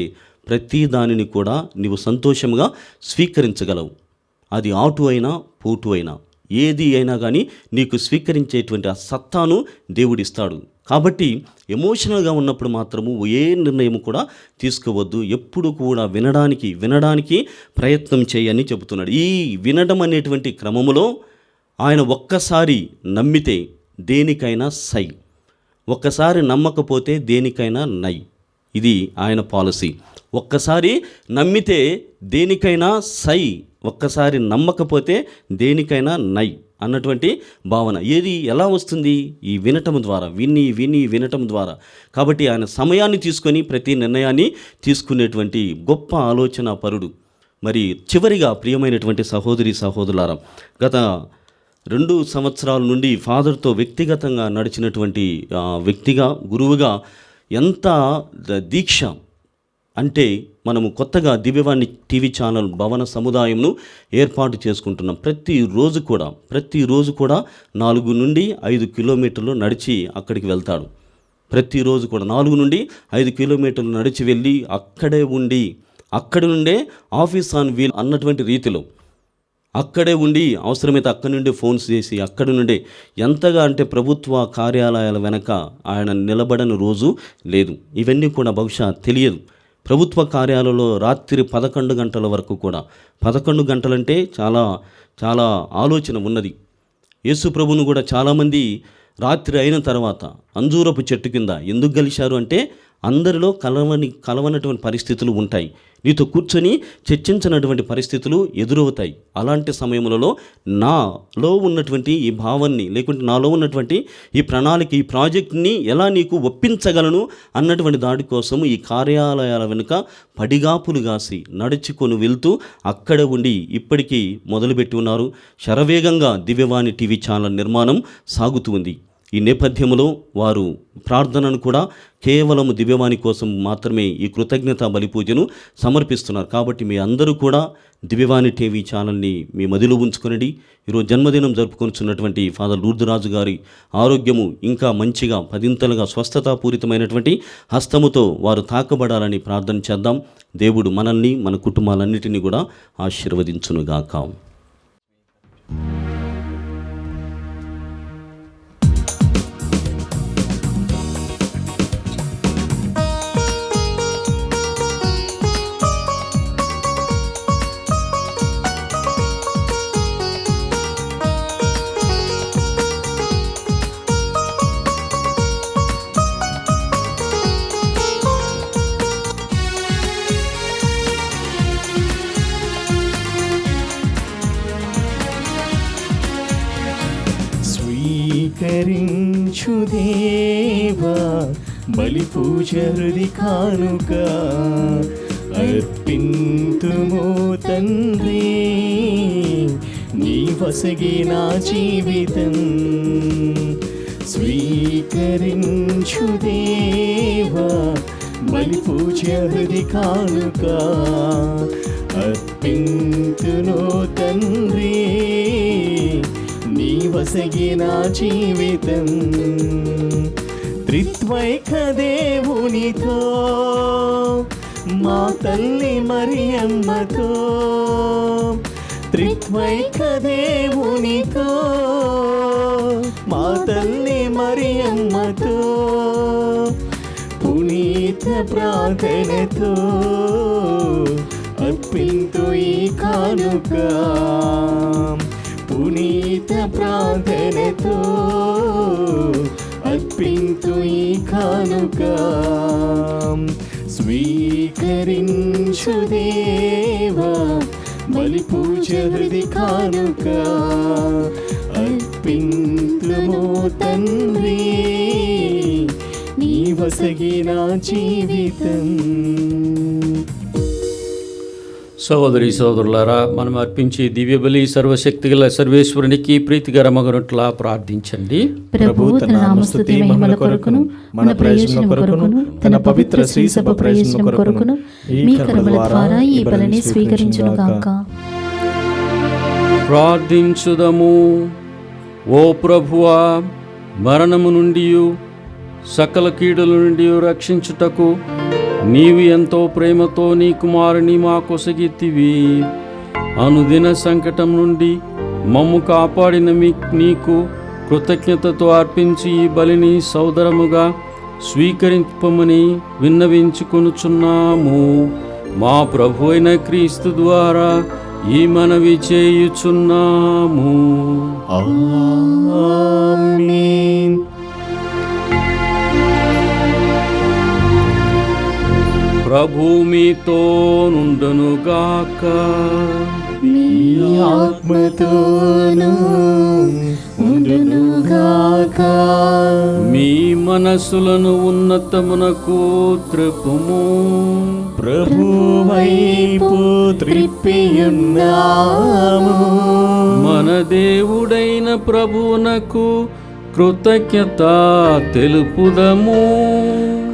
ప్రతి దానిని కూడా నీవు సంతోషంగా స్వీకరించగలవు. అది ఆటు అయినా పోటు అయినా ఏది అయినా కానీ నీకు స్వీకరించేటువంటి ఆ సత్తాను దేవుడిస్తాడు. కాబట్టి ఎమోషనల్గా ఉన్నప్పుడు మాత్రము ఏ నిర్ణయం కూడా తీసుకోవద్దు. ఎప్పుడు కూడా వినడానికి ప్రయత్నం చేయని చెబుతున్నాడు. ఈ వినడం అనేటువంటి క్రమములో ఆయన ఒక్కసారి నమ్మితే దేనికైనా సై, ఒక్కసారి నమ్మకపోతే దేనికైనా నై. ఇది ఆయన పాలసీ. ఒక్కసారి నమ్మితే దేనికైనా సై, ఒక్కసారి నమ్మకపోతే దేనికైనా నై. అన్నటువంటి భావన. ఏది ఎలా వస్తుంది? ఈ వినటం ద్వారా, విని వినటం ద్వారా. కాబట్టి ఆయన సమయాన్ని తీసుకొని ప్రతి నిర్ణయాన్ని తీసుకునేటువంటి గొప్ప ఆలోచన పరుడు. మరి చివరిగా ప్రియమైనటువంటి సహోదరి సహోదరులారా, గత 2 సంవత్సరాల నుండి ఫాదర్తో వ్యక్తిగతంగా నడిచినటువంటి వ్యక్తిగా, గురువుగా ఎంత దీక్ష అంటే, మనము కొత్తగా దివ్యవాణి టీవీ ఛానల్ భవన సముదాయంను ఏర్పాటు చేసుకుంటున్నాం. ప్రతిరోజు కూడా 4 నుండి 5 కిలోమీటర్లు నడిచి అక్కడికి వెళ్తాడు. ప్రతిరోజు కూడా 4 నుండి 5 కిలోమీటర్లు నడిచి వెళ్ళి అక్కడే ఉండి, అక్కడి నుండే ఆఫీస్ ఆన్ వీల్ అన్నటువంటి రీతిలో అక్కడే ఉండి, అవసరమైతే అక్కడి నుండి ఫోన్స్ చేసి, అక్కడి నుండే ఎంతగా అంటే ప్రభుత్వ కార్యాలయాల వెనక ఆయన నిలబడని రోజు లేదు. ఇవన్నీ కూడా బహుశా తెలియదు. ప్రభుత్వ కార్యాలయంలో రాత్రి 11 గంటల వరకు కూడా, 11 గంటలంటే చాలా చాలా ఆలోచన ఉన్నది. యేసు ప్రభువును కూడా చాలామంది రాత్రి అయిన తర్వాత అంజూరపు చెట్టు కింద ఎందుకు కలిశారు అంటే, అందరిలో కలవనటువంటి పరిస్థితులు ఉంటాయి, నీతో కూర్చొని చర్చించినటువంటి పరిస్థితులు ఎదురవుతాయి. అలాంటి సమయంలో నాలో ఉన్నటువంటి ఈ భావాన్ని, లేకుంటే నాలో ఉన్నటువంటి ఈ ప్రణాళిక, ఈ ప్రాజెక్ట్ని ఎలా నీకు ఒప్పించగలను అన్నటువంటి దాడి కోసం ఈ కార్యాలయాల వెనుక పడిగాపులు కాసి నడుచుకొని వెళ్తూ అక్కడ ఉండి ఇప్పటికీ మొదలుపెట్టి ఉన్నారు. శరవేగంగా దివ్యవాణి టీవీ ఛానల్ నిర్మాణం సాగుతూ ఉంది. ఈ నేపథ్యంలో వారు ప్రార్థనను కూడా కేవలం దివ్యవాణి కోసం మాత్రమే ఈ కృతజ్ఞత బలి పూజను సమర్పిస్తున్నారు. కాబట్టి మీ అందరూ కూడా దివ్యవాణి టీవీ ఛానల్ని మీ మదిలో ఉంచుకొనండి. ఈరోజు జన్మదినం జరుపుకొనిచున్నటువంటి ఫాదర్ లూర్దురాజు గారి ఆరోగ్యము ఇంకా మంచిగా 10 స్వస్థతాపూరితమైనటువంటి హస్తముతో వారు తాకబడాలని ప్రార్థన చేద్దాం. దేవుడు మనల్ని, మన కుటుంబాలన్నిటినీ కూడా ఆశీర్వదించునుగాక. స్వీకరించు దేవా బలి పూజ హృది కానుక, అర్పింతుము తండ్రి నీ వసగిన జీవితం. స్వీకరించు దేవా బలి పూజ హృది కానుక, అర్పింతును తండ్రి నీ వసగిన జీవితం. త్రిత్వైక దేవునితో, మా తల్లి మరియమ్మతో, త్రిత్వైక దేవునితో, మా తల్లి మరియమ్మతో, పునీత ప్రార్థనతో అర్పింతు ఈ కానుక. పునీత ప్రార్థనతో అర్పింతు ఈ కానుక. స్వీకరించు దేవా బలి పూజ హృది కానుక, అర్పింతుము తండ్రి నీ వసగిన జీవితం. సహోదరి సహోదరులారా, మనం అర్పించే దివ్య బలి సర్వశక్తిగల సర్వేశ్వరునికి ప్రీతికరమగునట్లా ప్రార్థించండి. ప్రభు తన నామస్తుతి మహిమల కొరకును, మన ప్రయోజనం కొరకును, తన పవిత్ర శ్రీ సభ ప్రయోజనం కొరకును మీ కర్మల ద్వారా ఈ బలిని స్వీకరించునుగాక. ప్రార్థించుదము. ఓ ప్రభువా, మరణము నుండి సకల కీడుల నుండి రక్షించుటకు నీవు ఎంతో ప్రేమతో నీ కుమారుని మా కొసగితివి. అనుదిన సంకటం నుండి మమ్ము కాపాడిన నీకు కృతజ్ఞతతో అర్పించి ఈ బలిని సోదరముగా స్వీకరింపమని విన్నవించుకొనుచున్నాము. మా ప్రభు అయిన క్రీస్తు ద్వారా ఈ మనవి చేయుచున్నాము. ఆమేన్. ప్రభు మీతో నుండునుగాక. మీ ఆత్మతోనూ ఉండునుగాక. మీ మనసులను ఉన్నతమునకు త్రిప్పుము. ప్రభువైపు త్రిప్పియున్నాము. మన దేవుడైన ప్రభువునకు కృతజ్ఞత తెలుపుదము.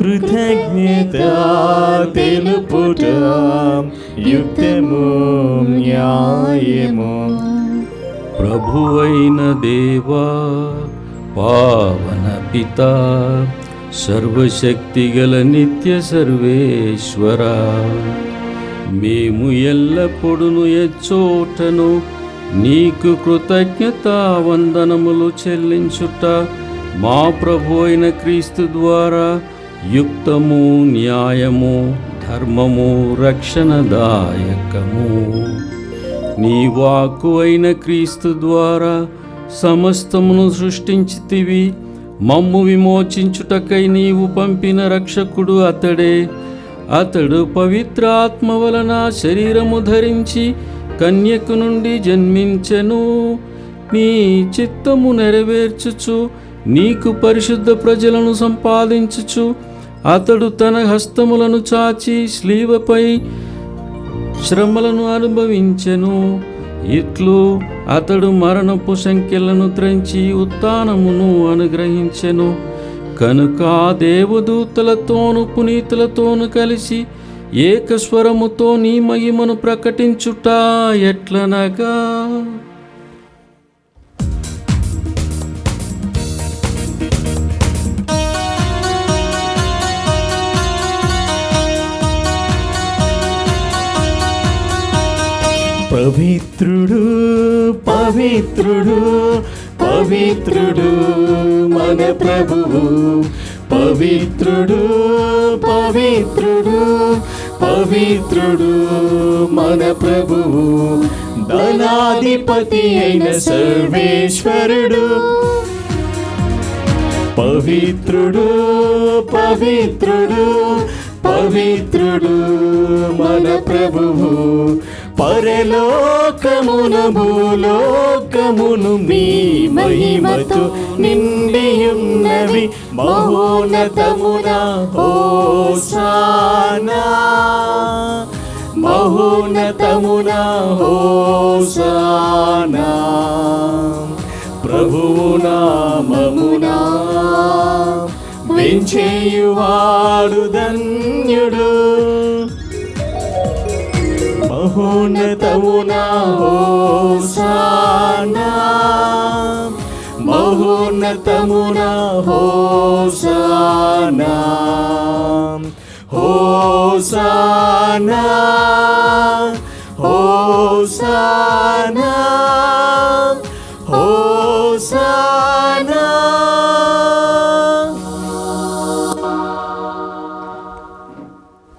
కృతజ్ఞత తెలుపుట యుక్తము న్యాయము. ప్రభువైన దేవా, పావన పిత, సర్వశక్తిగల నిత్య సర్వేశ్వర, మేము ఎల్లప్పుడూ ఎచ్చోటను నీకు కృతజ్ఞత వందనములు చెల్లించుట మా ప్రభు అయిన క్రీస్తు ద్వారా యుక్తము, న్యాయము, ధర్మము, రక్షణదాయకము. నీ వాక్కు అయిన క్రీస్తు ద్వారా సమస్తమును సృష్టించితివి. మమ్ము విమోచించుటకై నీవు పంపిన రక్షకుడు అతడే. అతడు పవిత్ర ఆత్మ వలన శరీరము ధరించి కన్యకు నుండి జన్మించెను. నీ చిత్తము నెరవేర్చుచు నీకు పరిశుద్ధ ప్రజలను సంపాదించుచు అతడు తన హస్తములను చాచి స్లీవపై శ్రమలను అనుభవించెను. ఇట్లు అతడు మరణపు సంఖ్యలను త్రెంచి ఉత్థానమును అనుగ్రహించెను. కనుక దేవదూతలతోను పునీతులతోను కలిసి ఏకస్వరముతో నీ మహిమను ప్రకటించుట ఎట్లనగా, పవిత్రుడు పవిత్రుడు పవిత్రుడు మన ప్రభువు. పవిత్రుడు పవిత్రుడు పవిత్రుడు మన ప్రభువు. ధనాధిపతి అయిన సర్వేశ్వరుడు. పవిత్రుడు పవిత్రుడు పవిత్రుడు మన ప్రభువు. పరలోకమును భూలోకమును మీ మహిమతో నిండియున్నవి. మహోన్నతమున హోసానా, మహోన్నతమున హోసానా. ప్రభువు నామమునా వెంచేయువాడు ధన్యుడు. మహోన్నతమున హోసానా, మహోన్నతమున హోసానా. హోసానా హోసానా హోసానా.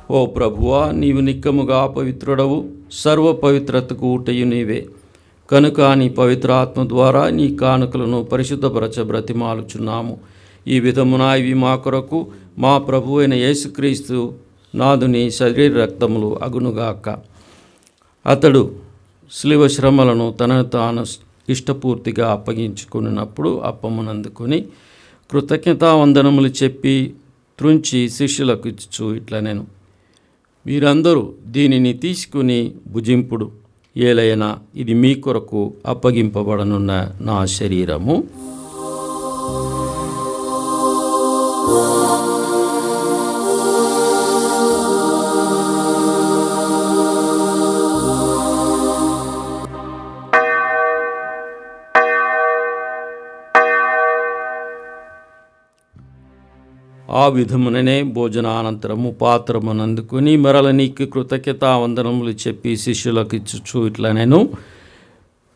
ఓ ప్రభువా, నీవు నిక్కముగా పవిత్రుడవు, సర్వ పవిత్రతకు ఊటయు నీవే. కనుక నీ పవిత్రాత్మ ద్వారా నీ కానుకలను పరిశుద్ధపరచ బ్రతిమాలుచున్నాము. ఈ విధమున ఇవి మా కొరకు మా ప్రభు అయిన యేసుక్రీస్తు నాదుని శరీర రక్తములు అగునుగాక. అతడు శిలువ శ్రమలను తనను తాను ఇష్టపూర్తిగా అప్పగించుకున్నప్పుడు అప్పమునందుకొని కృతజ్ఞతావందనములు చెప్పి త్రుంచి శిష్యులకు ఇచ్చు ఇట్లనెను, మీరందరూ దీనిని తీసుకుని భుజింపుడు. ఏలైనా ఇది మీ కొరకు అప్పగింపబడనున్న నా శరీరము. ఆ విధముననే భోజనానంతరము పాత్రమునందుకుని మరల నీకు కృతజ్ఞతావందనములు చెప్పి శిష్యులకు ఇచ్చుచు ఇట్లనెను,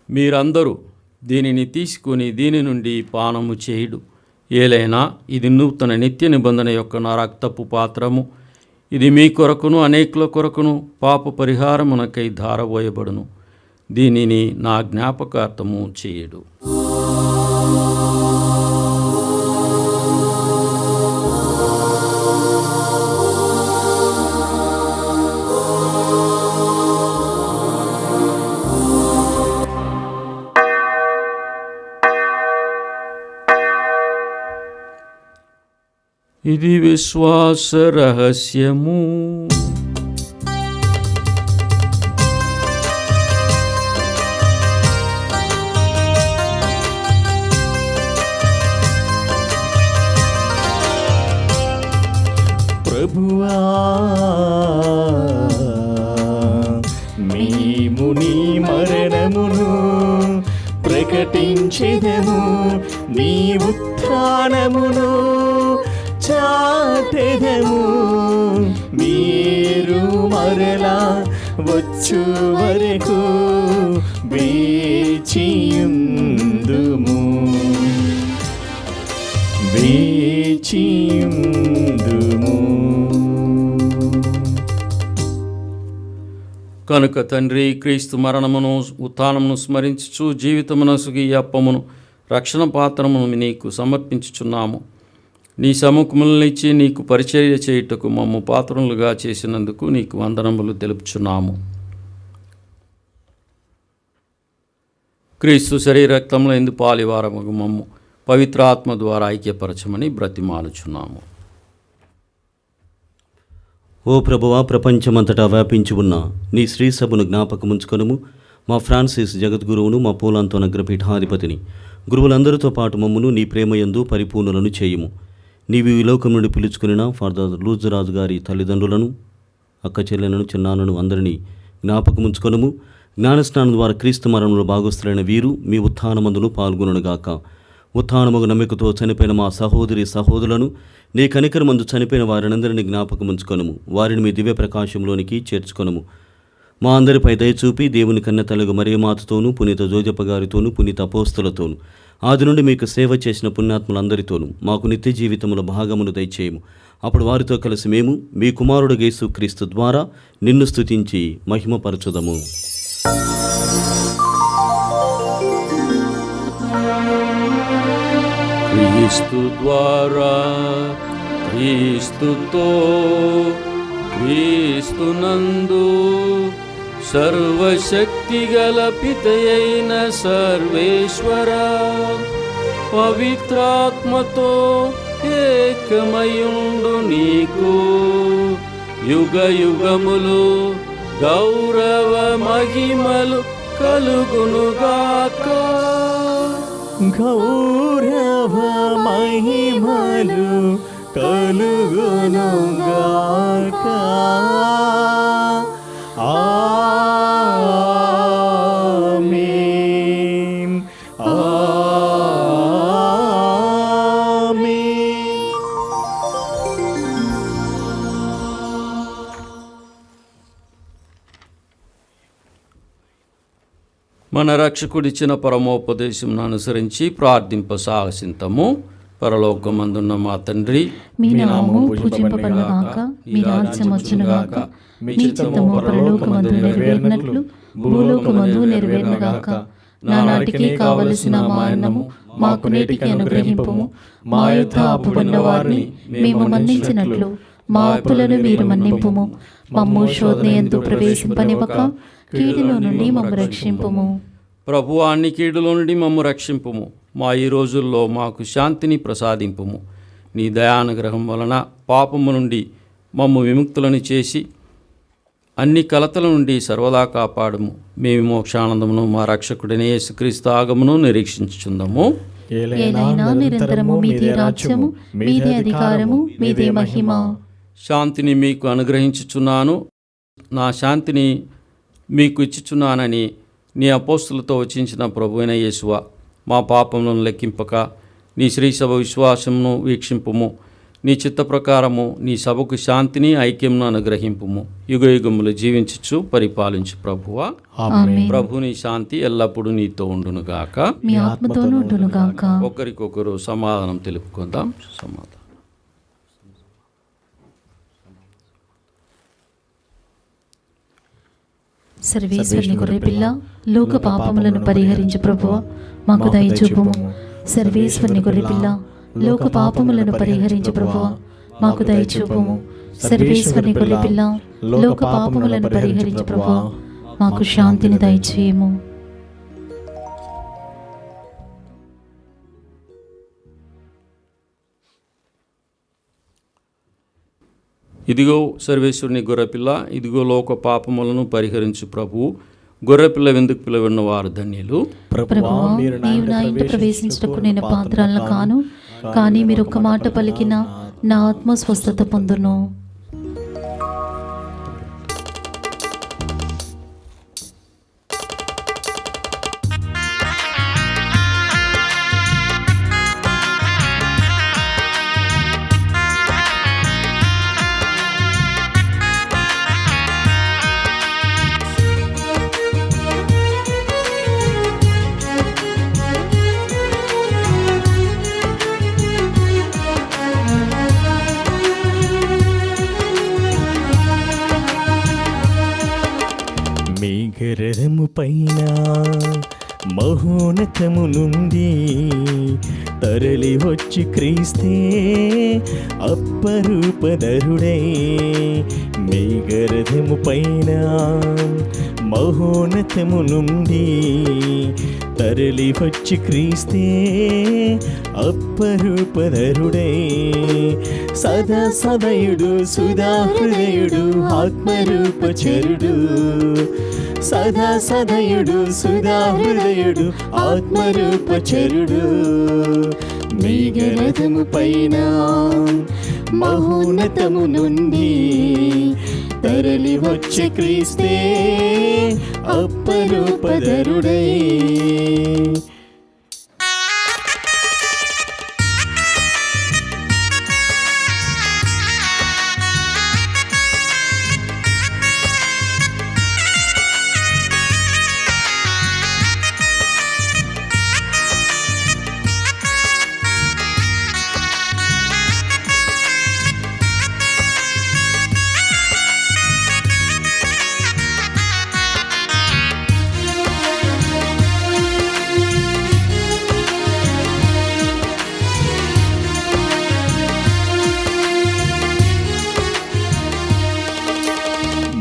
మీరందరూ దీనిని తీసుకుని దీని నుండి పానము చేయుడు. ఏలైనా ఇది నూతన నిత్య నిబంధన యొక్క నా రక్తపు పాత్రము. ఇది మీ కొరకును అనేకుల కొరకును పాప పరిహారమునకై ధారపోయబడును. దీనిని నా జ్ఞాపకార్థము చేయుడు. ఇది విశ్వాస రహస్యము. ప్రభువా మేము నీ మరణమును ప్రకటించెదము, నీ ఉత్థానమును చాటెదము. మీరు మరలా వచ్చు వరకు వేచియుందుము, వేచియుందుము. కనుక తండ్రి, క్రీస్తు మరణమును ఉత్థానమును స్మరించుచు జీవితమునసుగు ఈ అప్పమును రక్షణ పాత్రమును నీకు సమర్పించుచున్నాము. నీ సముఖములనిచ్చి నీకు పరిచర్య చేయుటకు మమ్ము పాత్రలుగా చేసినందుకు నీకు వందనములు తెలుపుచున్నాము. క్రీస్తు శరీర రక్తముల ఎందు పాలివారముగు మమ్ము పవిత్రాత్మ ద్వారా ఐక్యపరచమని బ్రతిమాలుచున్నాము. ఓ ప్రభువా, ప్రపంచమంతటా వ్యాపించి ఉన్న నీ శ్రీ సభను జ్ఞాపకముంచుకొనుము. మా ఫ్రాన్సిస్ జగద్గురువును, మా పోలాంతోన అగ్రపీఠాధిపతిని, గురువులందరితో పాటు మమ్మును నీ ప్రేమయందు పరిపూర్ణులను చేయుము. నీవు ఈ లోకం నుండి పిలుచుకుని ఫాదర్ లూజరాజు గారి తల్లిదండ్రులను, అక్క చెల్లెలను, చిన్నాన్నను అందరినీ జ్ఞాపకముంచుకొనుము. జ్ఞానస్నానం ద్వారా క్రీస్తు మరణంలో భాగస్థులైన వీరు మీ ఉత్థానమందును పాల్గొనుగాక. ఉత్థానముగు నమ్మికతో చనిపోయిన మా సహోదరి సహోదరులను, నీ కనికరమందు చనిపోయిన వారినందరినీ జ్ఞాపకముంచుకొనుము. వారిని మీ దివ్య ప్రకాశంలోనికి చేర్చుకొనుము. మా అందరిపై దయచూపి దేవుని కన్న తల్లిగా మరియమాతతోనూ, పునీత జోజప్ప గారితోనూ, పునీత అపోస్తలతోనూ, ఆది నుండి మీకు సేవ చేసిన పుణ్యాత్ములందరితోనూ మాకు నిత్య జీవితముల భాగమును దయచేయము. అప్పుడు వారితో కలిసి మేము మీ కుమారుడు యేసు క్రీస్తు ద్వారా నిన్ను స్తుతించి మహిమపరచుదము. క్రీస్తు ద్వారా, క్రీస్తుతో, క్రీస్తునందు సర్వశక్తిగల పితయైన సర్వేశ్వర పవిత్రాత్మతో ఏకమయుండు నీకు యుగ యుగములు గౌరవ మహిమలు కలుగునుగాక. గౌరవ మహిమలు కలుగునుగాక. ఆమేన్, ఆమేన్. మన రక్షకుడిచ్చిన పరమోపదేశంను అనుసరించి ప్రార్థింప సాహసింతము. పరలోకమందున్న మా తండ్రి, మీ నామము పూజింపబడుగాక, మీ రాజ్యం వచ్చునుగాక, మీ చిత్తము పరలోకమందు నెరవేరినట్లు భూలోకమందు నెరవేరునుగాక. నానాటికి కావలసిన మా అన్నము మాకు నేటికి అనుగ్రహింపుము. మా యొద్ద అప్పుడున్న వారిని మేము మన్నించినట్లు మా అప్పులను మీరు మన్నింపుము. మమ్ము శోధన యందు ప్రవేశింపనివ్వక కీడులో నుండి మమ్ము రక్షింపుము. ప్రభువా, అన్ని కీడుల నుండి మమ్ము రక్షింపుము. మా ఈ రోజుల్లో మాకు శాంతిని ప్రసాదింపుము. నీ దయానుగ్రహం వలన పాపము నుండి మమ్ము విముక్తులను చేసి అన్ని కలతల నుండి సర్వదా కాపాడుము. మేము మోక్షానందమును మా రక్షకుడైన యేసుక్రీస్తు ఆగమును నిరీక్షించుచుందాము. ఏలైనా నిరంతరము మీదే రాజ్యము, మీదే అధికారము, మీదే మహిమ. శాంతిని మీకు అనుగ్రహించుచున్నాను, నా శాంతిని మీకు ఇచ్చుచున్నానని నీ అపోస్తులతో వచించిన ప్రభువైన యేసువా, మా పాపములను లెక్కింపక నీ శ్రీ సభ విశ్వాసమును వీక్షింపుము. నీ చిత్త ప్రకారము నీ సభకు శాంతిని ఐక్యమును అనుగ్రహింపుము. యుగ యుగములు జీవించుచు పరిపాలించు ప్రభువా. ఆమేన్. ప్రభుని శాంతి ఎల్లప్పుడూ నీతో ఉండునుగాక. మీ ఆత్మతోనూ ఉండునుగాక. ఒకరికొకరు సమాధానం తెలుపుకుందాం. సమాధానం. సర్వేశ్వరుని గొర్రెపిల్ల, లోక పాపములను పరిహరించు ప్రభువా, మాకు దయచూపుము. సర్వేశ్వరుని గొర్రెపిల్ల, లోక పాపములను పరిహరించు ప్రభువా, మాకు దయచూపుము. సర్వేశ్వరుని గొర్రెపిల్ల, లోక పాపములను పరిహరించు ప్రభువా, మాకు శాంతిని దయచేయము. ఇదిగో సర్వేశ్వరుని గొర్రెపిల్ల, ఇదిగో లోక పాపములను పరిహరించు ప్రభువు. గొర్రెపిల్ల వెందుకు పిలవన్న వారు ధన్యులు. ప్రభువా, నీవు నా ఇంట ప్రవేశించుటకు నేను పాత్రలను కాను, కానీ మీరు ఒక్క మాట పలికిన నా ఆత్మ స్వస్థత పొందును. మేఘరథము పైన మహోన్నతము నుండి తరలి వచ్చి క్రీస్తే అప్పరూపధరుడై. మేఘరథము పైన మహోన్నతము నుండి తరలి వచ్చి క్రీస్తే అప్పరూపధరుడై. సదయుడు సుధాహృదయుడు ఆత్మరూపచరుడు. సదయుడు సుధాహృదయుడు ఆత్మరూపచరుడు. మేఘరథము పైన మహోన్నతము నుండి తరలి వచ్చే క్రీస్తే అప్పరూపధరుడై.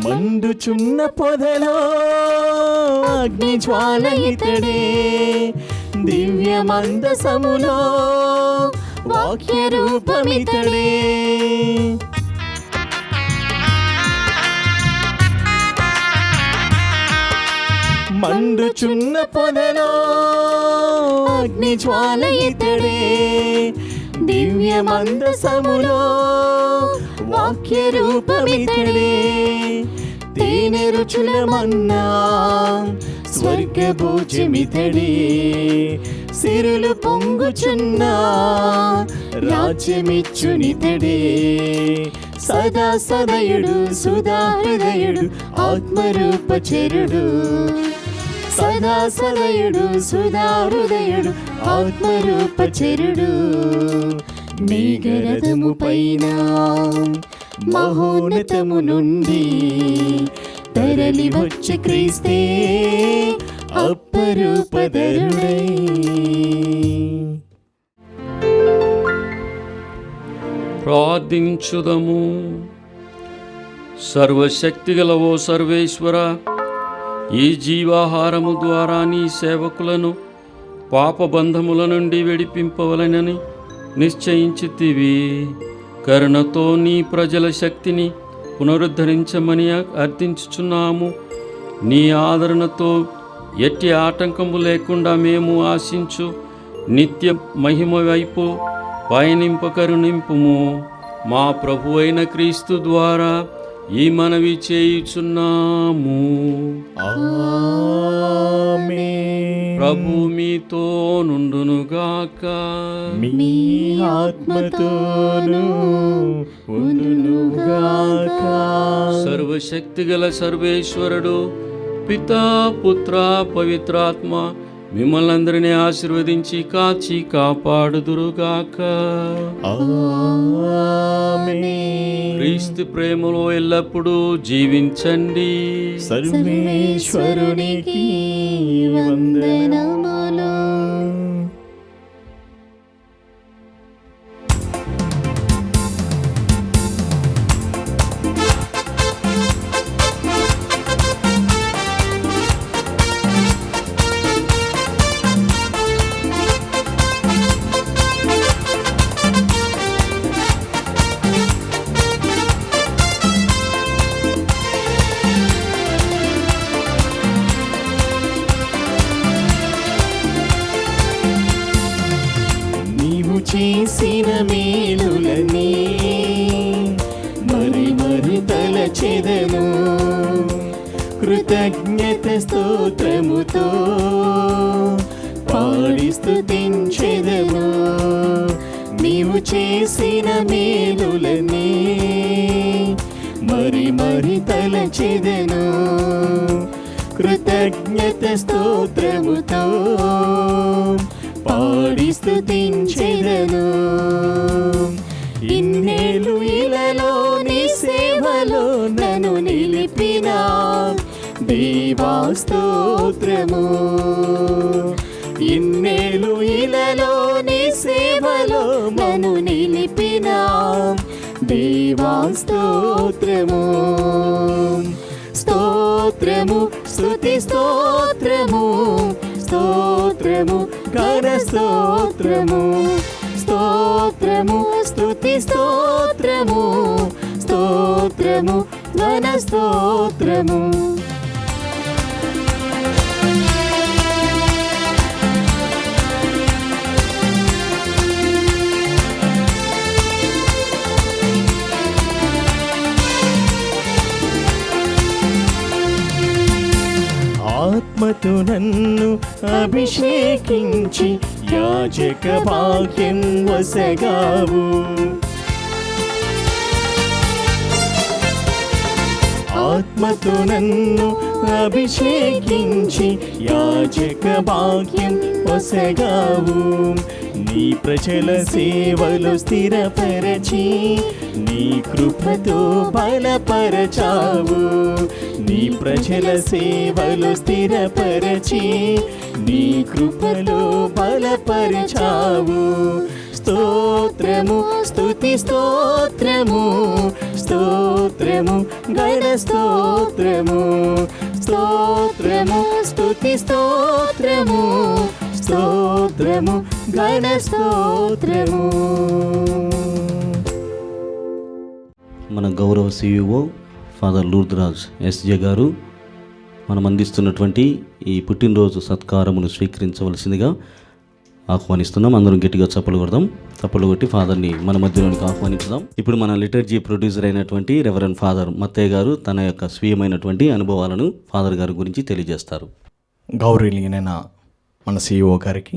మండుచున్న పొదలో అగ్ని జ్వాల ఇతడే. దివ్య మందసములో వాక్య రూపమితడే. మండుచున్న పొదలో అగ్ని జ్వాల ఇతడే. దివ్య మందసములో వాక్య రూపమితడే. తేనె రుచుల మన్నా స్వర్గ భోజమితడే. సిరులు పొంగుచున్న రాజ్యమిచ్చునితడే. సదయుడు సుధాహృదయుడు ఆత్మరూపచరుడు. సదయుడు సుధాహృదయుడు ఆత్మరూపచరుడు. మేఘరథము పైన మహోన్నతము నుండి తరలి వచ్చి క్రీస్తే అప్పరూపధరుడై. ప్రార్థించుదము. సర్వశక్తిగల ఓ సర్వేశ్వర, ఈ జీవాహారము ద్వారా నీ సేవకులను పాపబంధముల నుండి విడిపింపవలనని నిశ్చయించితివి. కరుణతో నీ ప్రజల శక్తిని పునరుద్ధరించమని అర్థించుచున్నాము. నీ ఆదరణతో ఎట్టి ఆటంకము లేకుండా మేము ఆశించు నిత్య మహిమ వైపు పయనింపకరుణింపుము. మా ప్రభు అయిన క్రీస్తు ద్వారా ఈ మనవి చేయుచున్నాము. ప్రభు మీతో నుండునుగాక. మీ ఆత్మతోను ఉండునుగాక. సర్వశక్తిగల సర్వేశ్వరుడు పితా పుత్ర పవిత్రాత్మ మిమ్మల్నందరినీ ఆశీర్వదించి కాచి కాపాడుదురుగాక. క్రీస్తు ప్రేమలో ఎల్లప్పుడూ జీవించండి. సర్వేశ్వరునికి వందనములు. చేసిన మేలులని మరి మరి తలచెదను. కృతజ్ఞత స్తోత్రముతో పాడి స్తుతించెదను. నీవు చేసిన మేలులని మరి మరి తలచెదను. కృతజ్ఞత స్తోత్రముతో పాడి స్తుతించెదను. ఇన్నేళ్ళు ఇలలో నీ సేవలో నన్ను నిలిపిన దేవా స్తోత్రము. ఇన్నేళ్ళు ఇలలో నీ సేవలో నన్ను నిలిపిన దేవా స్తోత్రము. స్తోత్రము స్తుతి స్తోత్రము. స్తోత్రము ఘన స్తోత్రము. స్తోత్రము స్తుతి స్తోత్రము. స్తోత్రము ఘన స్తోత్రము. ఆత్మతో నన్ను అభిషేకించి యాజక భాగ్యం వసగావు. ఆత్మతో నన్ను అభిషేకించి యాజక భాగ్యం వసగావు. నీ ప్రజల సేవలు స్థిరపరచి నీ కృపతో బలపరచావు. నీ ప్రజల సేవలు స్థిరపరచి నీ కృపలో బలపరచావు. స్తోత్రము స్తుతి స్తోత్రము. స్తోత్రము ఘన స్తోత్రము. స్తోత్రము స్తుతి స్తోత్రము. స్తోత్రము ఘన స్తోత్రము. మన గౌరవ CEO ఫాదర్ లూర్ద్రాజ్ ఎస్జే గారు మనం అందిస్తున్నటువంటి ఈ పుట్టినరోజు సత్కారమును స్వీకరించవలసిందిగా ఆహ్వానిస్తున్నాం. అందరం గట్టిగా చప్పలు కొడదాం. చప్పలు కొట్టి ఫాదర్ని మన మధ్యలోనికి ఆహ్వానించుదాం. ఇప్పుడు మన లిటర్జీ ప్రొడ్యూసర్ అయినటువంటి రెవరెండ్ ఫాదర్ మత్తయ్య గారు తన యొక్క స్వీయమైనటువంటి అనుభవాలను ఫాదర్ గారి గురించి తెలియజేస్తారు. గౌరవనీయులైన మన CEO గారికి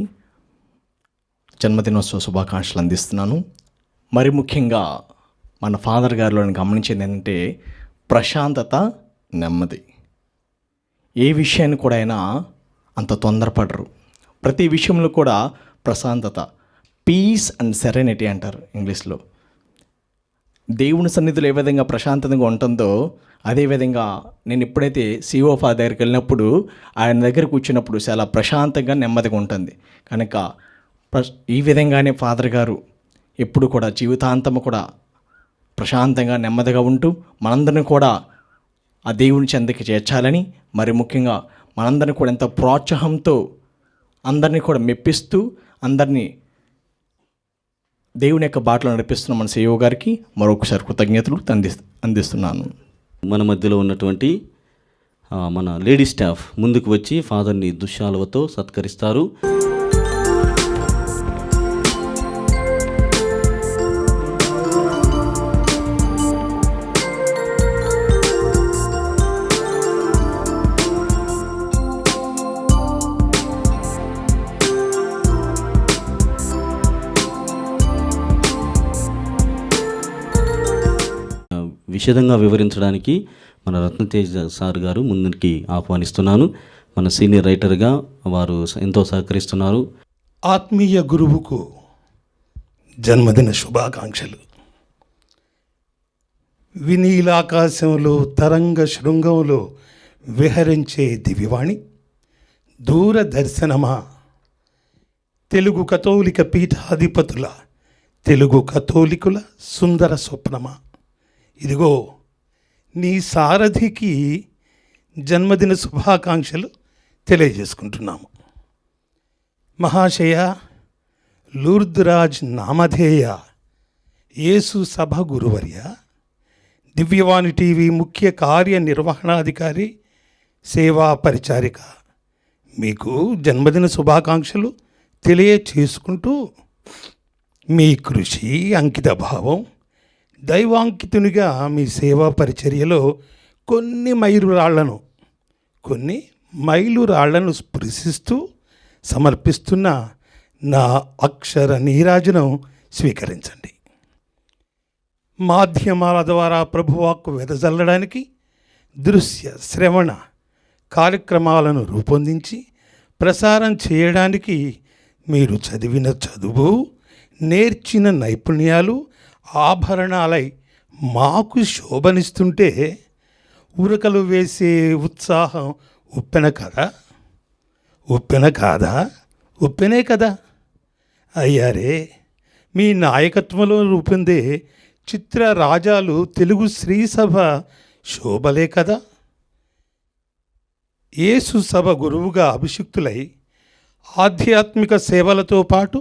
జన్మదినోత్సవ శుభాకాంక్షలు అందిస్తున్నాను. మరి ముఖ్యంగా మన ఫాదర్ గారిలో గమనించేది ఏంటంటే ప్రశాంతత, నెమ్మది. ఏ విషయాన్ని కూడా అయినా అంత తొందరపడరు. ప్రతి విషయంలో కూడా ప్రశాంతత, పీస్ అండ్ సెరెనిటీ అంటారు ఇంగ్లీష్లో. దేవుని సన్నిధిలో ఏ విధంగా ప్రశాంతంగా ఉంటుందో అదేవిధంగా నేను ఎప్పుడైతే CEO ఫాదర్ దగ్గరికి వెళ్ళినప్పుడు ఆయన దగ్గర కూర్చున్నప్పుడు చాలా ప్రశాంతంగా నెమ్మదిగా ఉంటుంది. కనుక ఈ విధంగానే ఫాదర్ గారు ఎప్పుడు కూడా జీవితాంతము కూడా ప్రశాంతంగా నెమ్మదిగా ఉంటూ మనందరినీ కూడా ఆ దేవుని చెంతకి చేర్చాలని, మరి ముఖ్యంగా మనందరినీ కూడా ఎంతో ప్రోత్సాహంతో అందరినీ కూడా మెప్పిస్తూ అందరినీ దేవుని యొక్క బాటలో నడిపిస్తున్న మన CEO గారికి మరొకసారి కృతజ్ఞతలు అందిస్తున్నాను. మన మధ్యలో ఉన్నటువంటి మన లేడీ స్టాఫ్ ముందుకు వచ్చి ఫాదర్ని దుశ్శాలువతో సత్కరిస్తారు. విషదంగా వివరించడానికి మన రత్నతేజ సార్ గారు ముందుకి ఆహ్వానిస్తున్నాను. మన సీనియర్ రైటర్గా వారు ఎంతో సహకరిస్తున్నారు. ఆత్మీయ గురువుకు జన్మదిన శుభాకాంక్షలు. వినీలాకాశంలో తరంగ శృంగంలో విహరించే దివ్యవాణి, దూరదర్శనమా, తెలుగు కథోలిక పీఠాధిపతుల, తెలుగు కథోలికుల సుందర స్వప్నమా, ఇదిగో నీ సారథికి జన్మదిన శుభాకాంక్షలు తెలియజేసుకుంటున్నాము. మహాశయ లూర్ద్రాజ్ నామధేయ యేసు సభ గురువర్య, దివ్యవాణి టీవీ ముఖ్య కార్యనిర్వహణాధికారి, సేవా పరిచారిక, మీకు జన్మదిన శుభాకాంక్షలు తెలియచేసుకుంటూ మీ కృషి, అంకిత భావం, దైవాంకితునిగా మీ సేవా పరిచర్యలో కొన్ని మైలురాళ్లను స్పృశిస్తూ సమర్పిస్తున్న నా అక్షర నీరాజనం స్వీకరించండి. మాధ్యమాల ద్వారా ప్రభువాక్కు వెదజల్లడానికి దృశ్య శ్రవణ కార్యక్రమాలను రూపొందించి ప్రసారం చేయడానికి మీరు చదివిన చదువు, నేర్చిన నైపుణ్యాలు ఆభరణాలై మాకు శోభనిస్తుంటే ఉరకలు వేసే ఉత్సాహం ఉప్పెనే కదా అయ్యారే. మీ నాయకత్వంలో రూపొందే చిత్ర రాజాలు తెలుగు శ్రీసభ శోభలే కదా. యేసు సభ గురువుగా అభిషిక్తులై ఆధ్యాత్మిక సేవలతో పాటు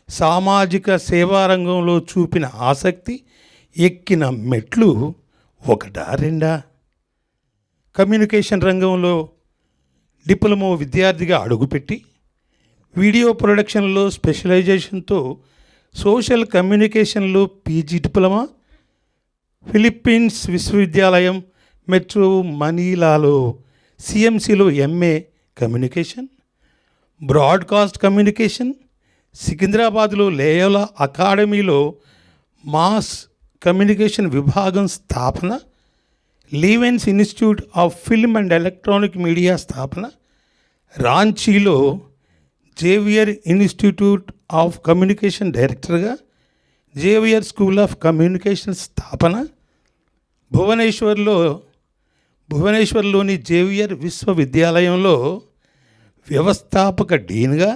సామాజిక సేవారంగంలో చూపిన ఆసక్తి, ఎక్కిన మెట్లు ఒకటా రెండా? కమ్యూనికేషన్ రంగంలో డిప్లొమా విద్యార్థిగా అడుగుపెట్టి వీడియో ప్రొడక్షన్లో స్పెషలైజేషన్తో సోషల్ కమ్యూనికేషన్లో పీజీ డిప్లొమా, ఫిలిప్పీన్స్ విశ్వవిద్యాలయం మెట్రో మనీలాలో సిఎంసిలో ఎంఏ కమ్యూనికేషన్, బ్రాడ్కాస్ట్ కమ్యూనికేషన్, సికింద్రాబాద్లో లేయోలా అకాడమీలో మాస్ కమ్యూనికేషన్ విభాగం స్థాపన, Lievens institute of film and electronic media స్థాపన, రాంచీలో జేవియర్ ఇన్స్టిట్యూట్ ఆఫ్ కమ్యూనికేషన్ డైరెక్టర్గా, జేవియర్ స్కూల్ ఆఫ్ కమ్యూనికేషన్ స్థాపన, భువనేశ్వర్లోని జేవియర్ విశ్వవిద్యాలయంలో వ్యవస్థాపక డీన్గా,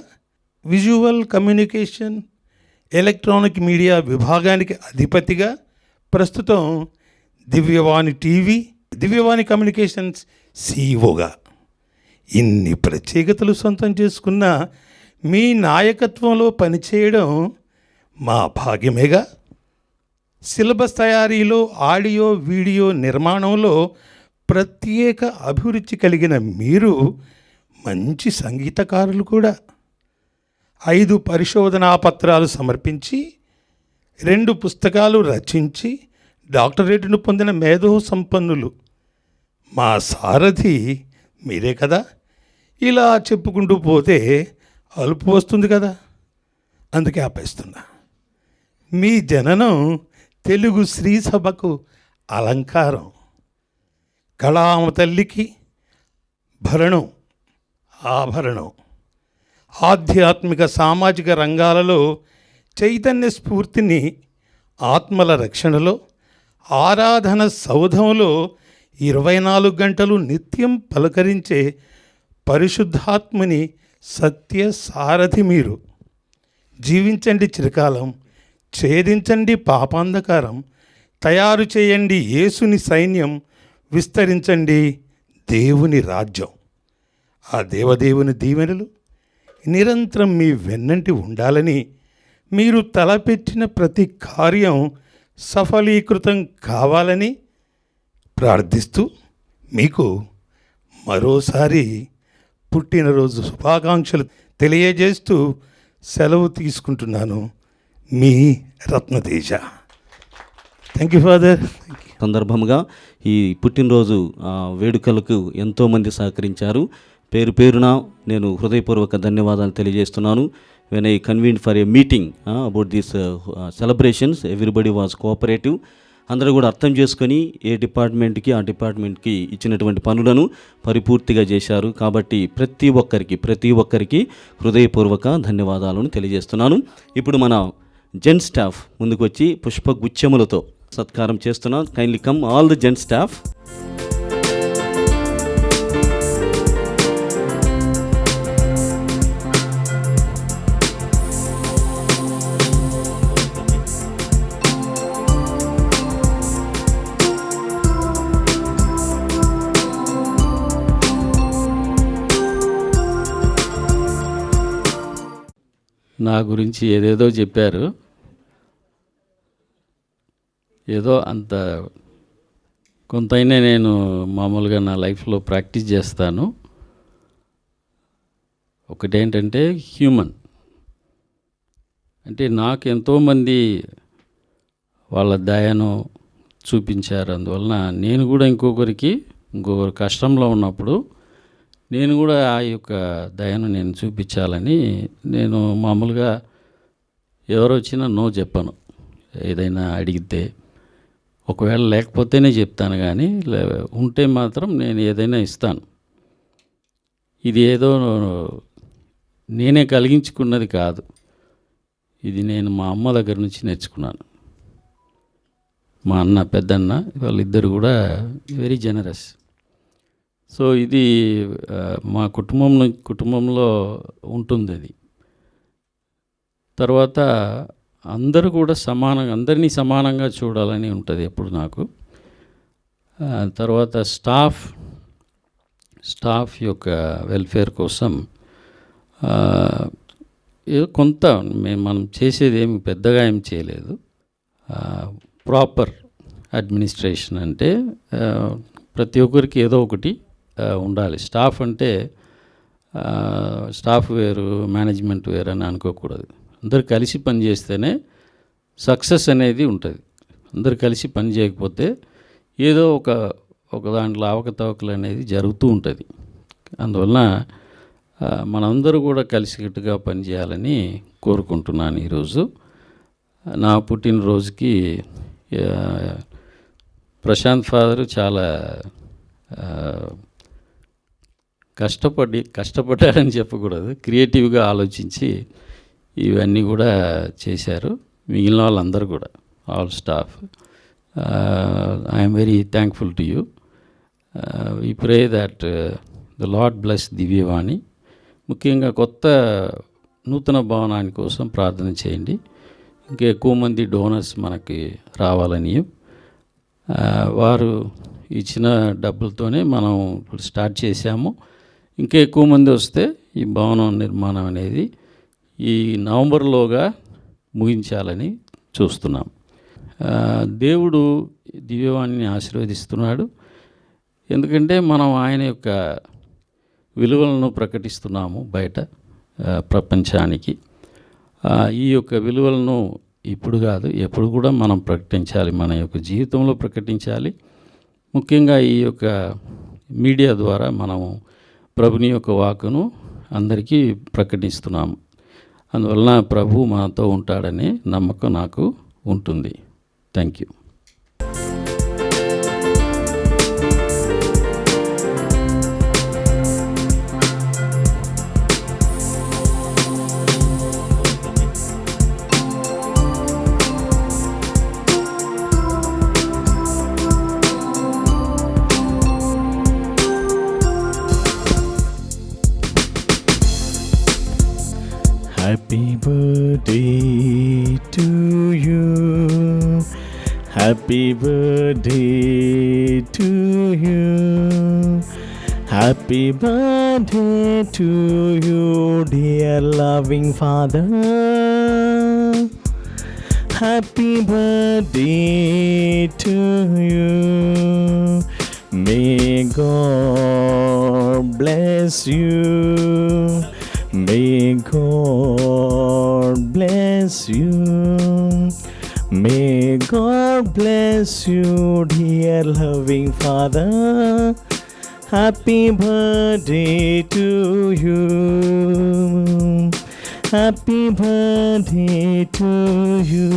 విజువల్ కమ్యూనికేషన్ ఎలక్ట్రానిక్ మీడియా విభాగానికి అధిపతిగా, ప్రస్తుతం దివ్యవాణి కమ్యూనికేషన్స్ సిఇఓగా ఇన్ని ప్రత్యేకతలు సొంతం చేసుకున్న మీ నాయకత్వంలో పనిచేయడం మా భాగ్యమేగా. సిలబస్ తయారీలో, ఆడియో వీడియో నిర్మాణంలో ప్రత్యేక అభిరుచి కలిగిన మీరు మంచి సంగీతకారులు కూడా. 5 పరిశోధనా పత్రాలు సమర్పించి 2 పుస్తకాలు రచించి డాక్టరేట్ను పొందిన మేధో సంపన్నులు మా సారథి మీరే కదా. ఇలా చెప్పుకుంటూ పోతే అలుపు వస్తుంది కదా, అందుకే ఆపేస్తున్నా. మీ జననం తెలుగు శ్రీసభకు అలంకారం, కళామ తల్లికి భరణం, ఆభరణం. ఆధ్యాత్మిక సామాజిక రంగాలలో చైతన్య స్ఫూర్తిని, ఆత్మల రక్షణలో, ఆరాధన సౌధంలో 24 గంటలు నిత్యం పలకరించే పరిశుద్ధాత్మని సత్య సారథి మీరు. జీవించండి చిరకాలం, ఛేదించండి పాపాంధకారం, తయారు చేయండి యేసుని సైన్యం, విస్తరించండి దేవుని రాజ్యం. ఆ దేవదేవుని దీవెనలు నిరంతరం మీ వెన్నంటి ఉండాలని, మీరు తలపెట్టిన ప్రతి కార్యం సఫలీకృతం కావాలని ప్రార్థిస్తూ మీకు మరోసారి పుట్టినరోజు శుభాకాంక్షలు తెలియజేస్తూ సెలవు తీసుకుంటున్నాను. మీ రత్నతేజ. Thank you father. సందర్భంగా ఈ పుట్టినరోజు వేడుకలకు ఎంతోమంది సహకరించారు. పేరు పేరున నేను హృదయపూర్వక ధన్యవాదాలు తెలియజేస్తున్నాను. When I convened for a meeting about these celebrations, everybody was cooperative. అందరూ కూడా అర్థం చేసుకొని ఏ డిపార్ట్మెంట్కి ఆ డిపార్ట్మెంట్కి ఇచ్చినటువంటి పనులను పరిపూర్తిగా చేశారు. కాబట్టి ప్రతి ఒక్కరికి హృదయపూర్వక ధన్యవాదాలను తెలియజేస్తున్నాను. ఇప్పుడు మన జెంట్ స్టాఫ్ ముందుకు వచ్చి పుష్పగుచ్చములతో సత్కారం చేస్తున్నాం. Kindly come all the gent staff. నా గురించి ఏదేదో చెప్పారు. ఏదో అంత కొంతైనా నేను మామూలుగా నా లైఫ్లో ప్రాక్టీస్ చేస్తాను. ఒకటేంటంటే హ్యూమన్, అంటే నాకు ఎంతోమంది వాళ్ళ దయను చూపించారు. అందువలన నేను కూడా ఇంకొకరికి కష్టంలో ఉన్నప్పుడు నేను కూడా ఆ యొక్క దయను నేను చూపించాలని నేను మామూలుగా ఎవరు వచ్చినా నో చెప్పను. ఏదైనా అడిగితే ఒకవేళ లేకపోతేనే చెప్తాను, కానీ ఉంటే మాత్రం నేను ఏదైనా ఇస్తాను. ఇది ఏదో నేనే కలిగించుకున్నది కాదు, ఇది నేను మా అమ్మ దగ్గర నుంచి నేర్చుకున్నాను. మా అన్న, పెద్దన్న వాళ్ళిద్దరు కూడా వెరీ జనరస్. సో ఇది మా కుటుంబంలో ఉంటుంది అది. తర్వాత అందరూ కూడా అందరినీ సమానంగా చూడాలని ఉంటుంది ఎప్పుడు నాకు. తర్వాత స్టాఫ్ యొక్క వెల్ఫేర్ కోసం ఏదో కొంత మనం చేసేది ఏమి పెద్దగా ఏం చేయలేదు. ప్రాపర్ అడ్మినిస్ట్రేషన్ అంటే ప్రతి ఒక్కరికి ఏదో ఒకటి ఉండాలి. స్టాఫ్ అంటే స్టాఫ్ వేరు, మేనేజ్మెంట్ వేరు అని అనుకోకూడదు. అందరు కలిసి పని చేస్తేనే సక్సెస్ అనేది ఉంటుంది. అందరు కలిసి పని చేయకపోతే ఏదో ఒక దాంట్లో అవకతవకలు అనేది జరుగుతూ ఉంటుంది. అందువలన మనందరూ కూడా కలిసికట్టుగా పనిచేయాలని కోరుకుంటున్నాను. ఈరోజు నా పుట్టినరోజుకి ప్రశాంత్ ఫాదరు చాలా కష్టపడ్డాడని చెప్పకూడదు, క్రియేటివ్గా ఆలోచించి ఇవన్నీ కూడా చేశారు. మిగిలిన వాళ్ళందరూ కూడా, all staff, I'm very thankful to you. We pray that the Lord bless Divyavani. ముఖ్యంగా నూతన భవనాని కోసం ప్రార్థన చేయండి. ఇంకా ఎక్కువ మంది డోనర్స్ మనకి రావాలని, వారు ఇచ్చిన డబ్బులతోనే మనం ఇప్పుడు స్టార్ట్ చేశాము. ఇంకా ఎక్కువ మంది వస్తే ఈ భవనం నిర్మాణం అనేది ఈ నవంబర్లోగా ముగించాలని చూస్తున్నాం. దేవుడు దివ్యవాణిని ఆశీర్వదిస్తున్నాడు. ఎందుకంటే మనం ఆయన యొక్క విలువలను ప్రకటిస్తున్నాము బయట ప్రపంచానికి. ఈ యొక్క విలువలను ఇప్పుడు కాదు, ఎప్పుడు కూడా మనం ప్రకటించాలి, మన యొక్క జీవితంలో ప్రకటించాలి. ముఖ్యంగా ఈ యొక్క మీడియా ద్వారా మనము ప్రభుని యొక్క వాక్కును అందరికీ ప్రకటిస్తున్నాము. అందువలన ప్రభు మనతో ఉంటాడనే నమ్మకం నాకు ఉంటుంది. Thank you. Happy birthday to you. Happy birthday to you. Happy birthday to you, dear loving Father. Happy birthday to you. May God bless you. May God bless you. May God bless you, dear loving Father. Happy birthday to you. Happy birthday to you.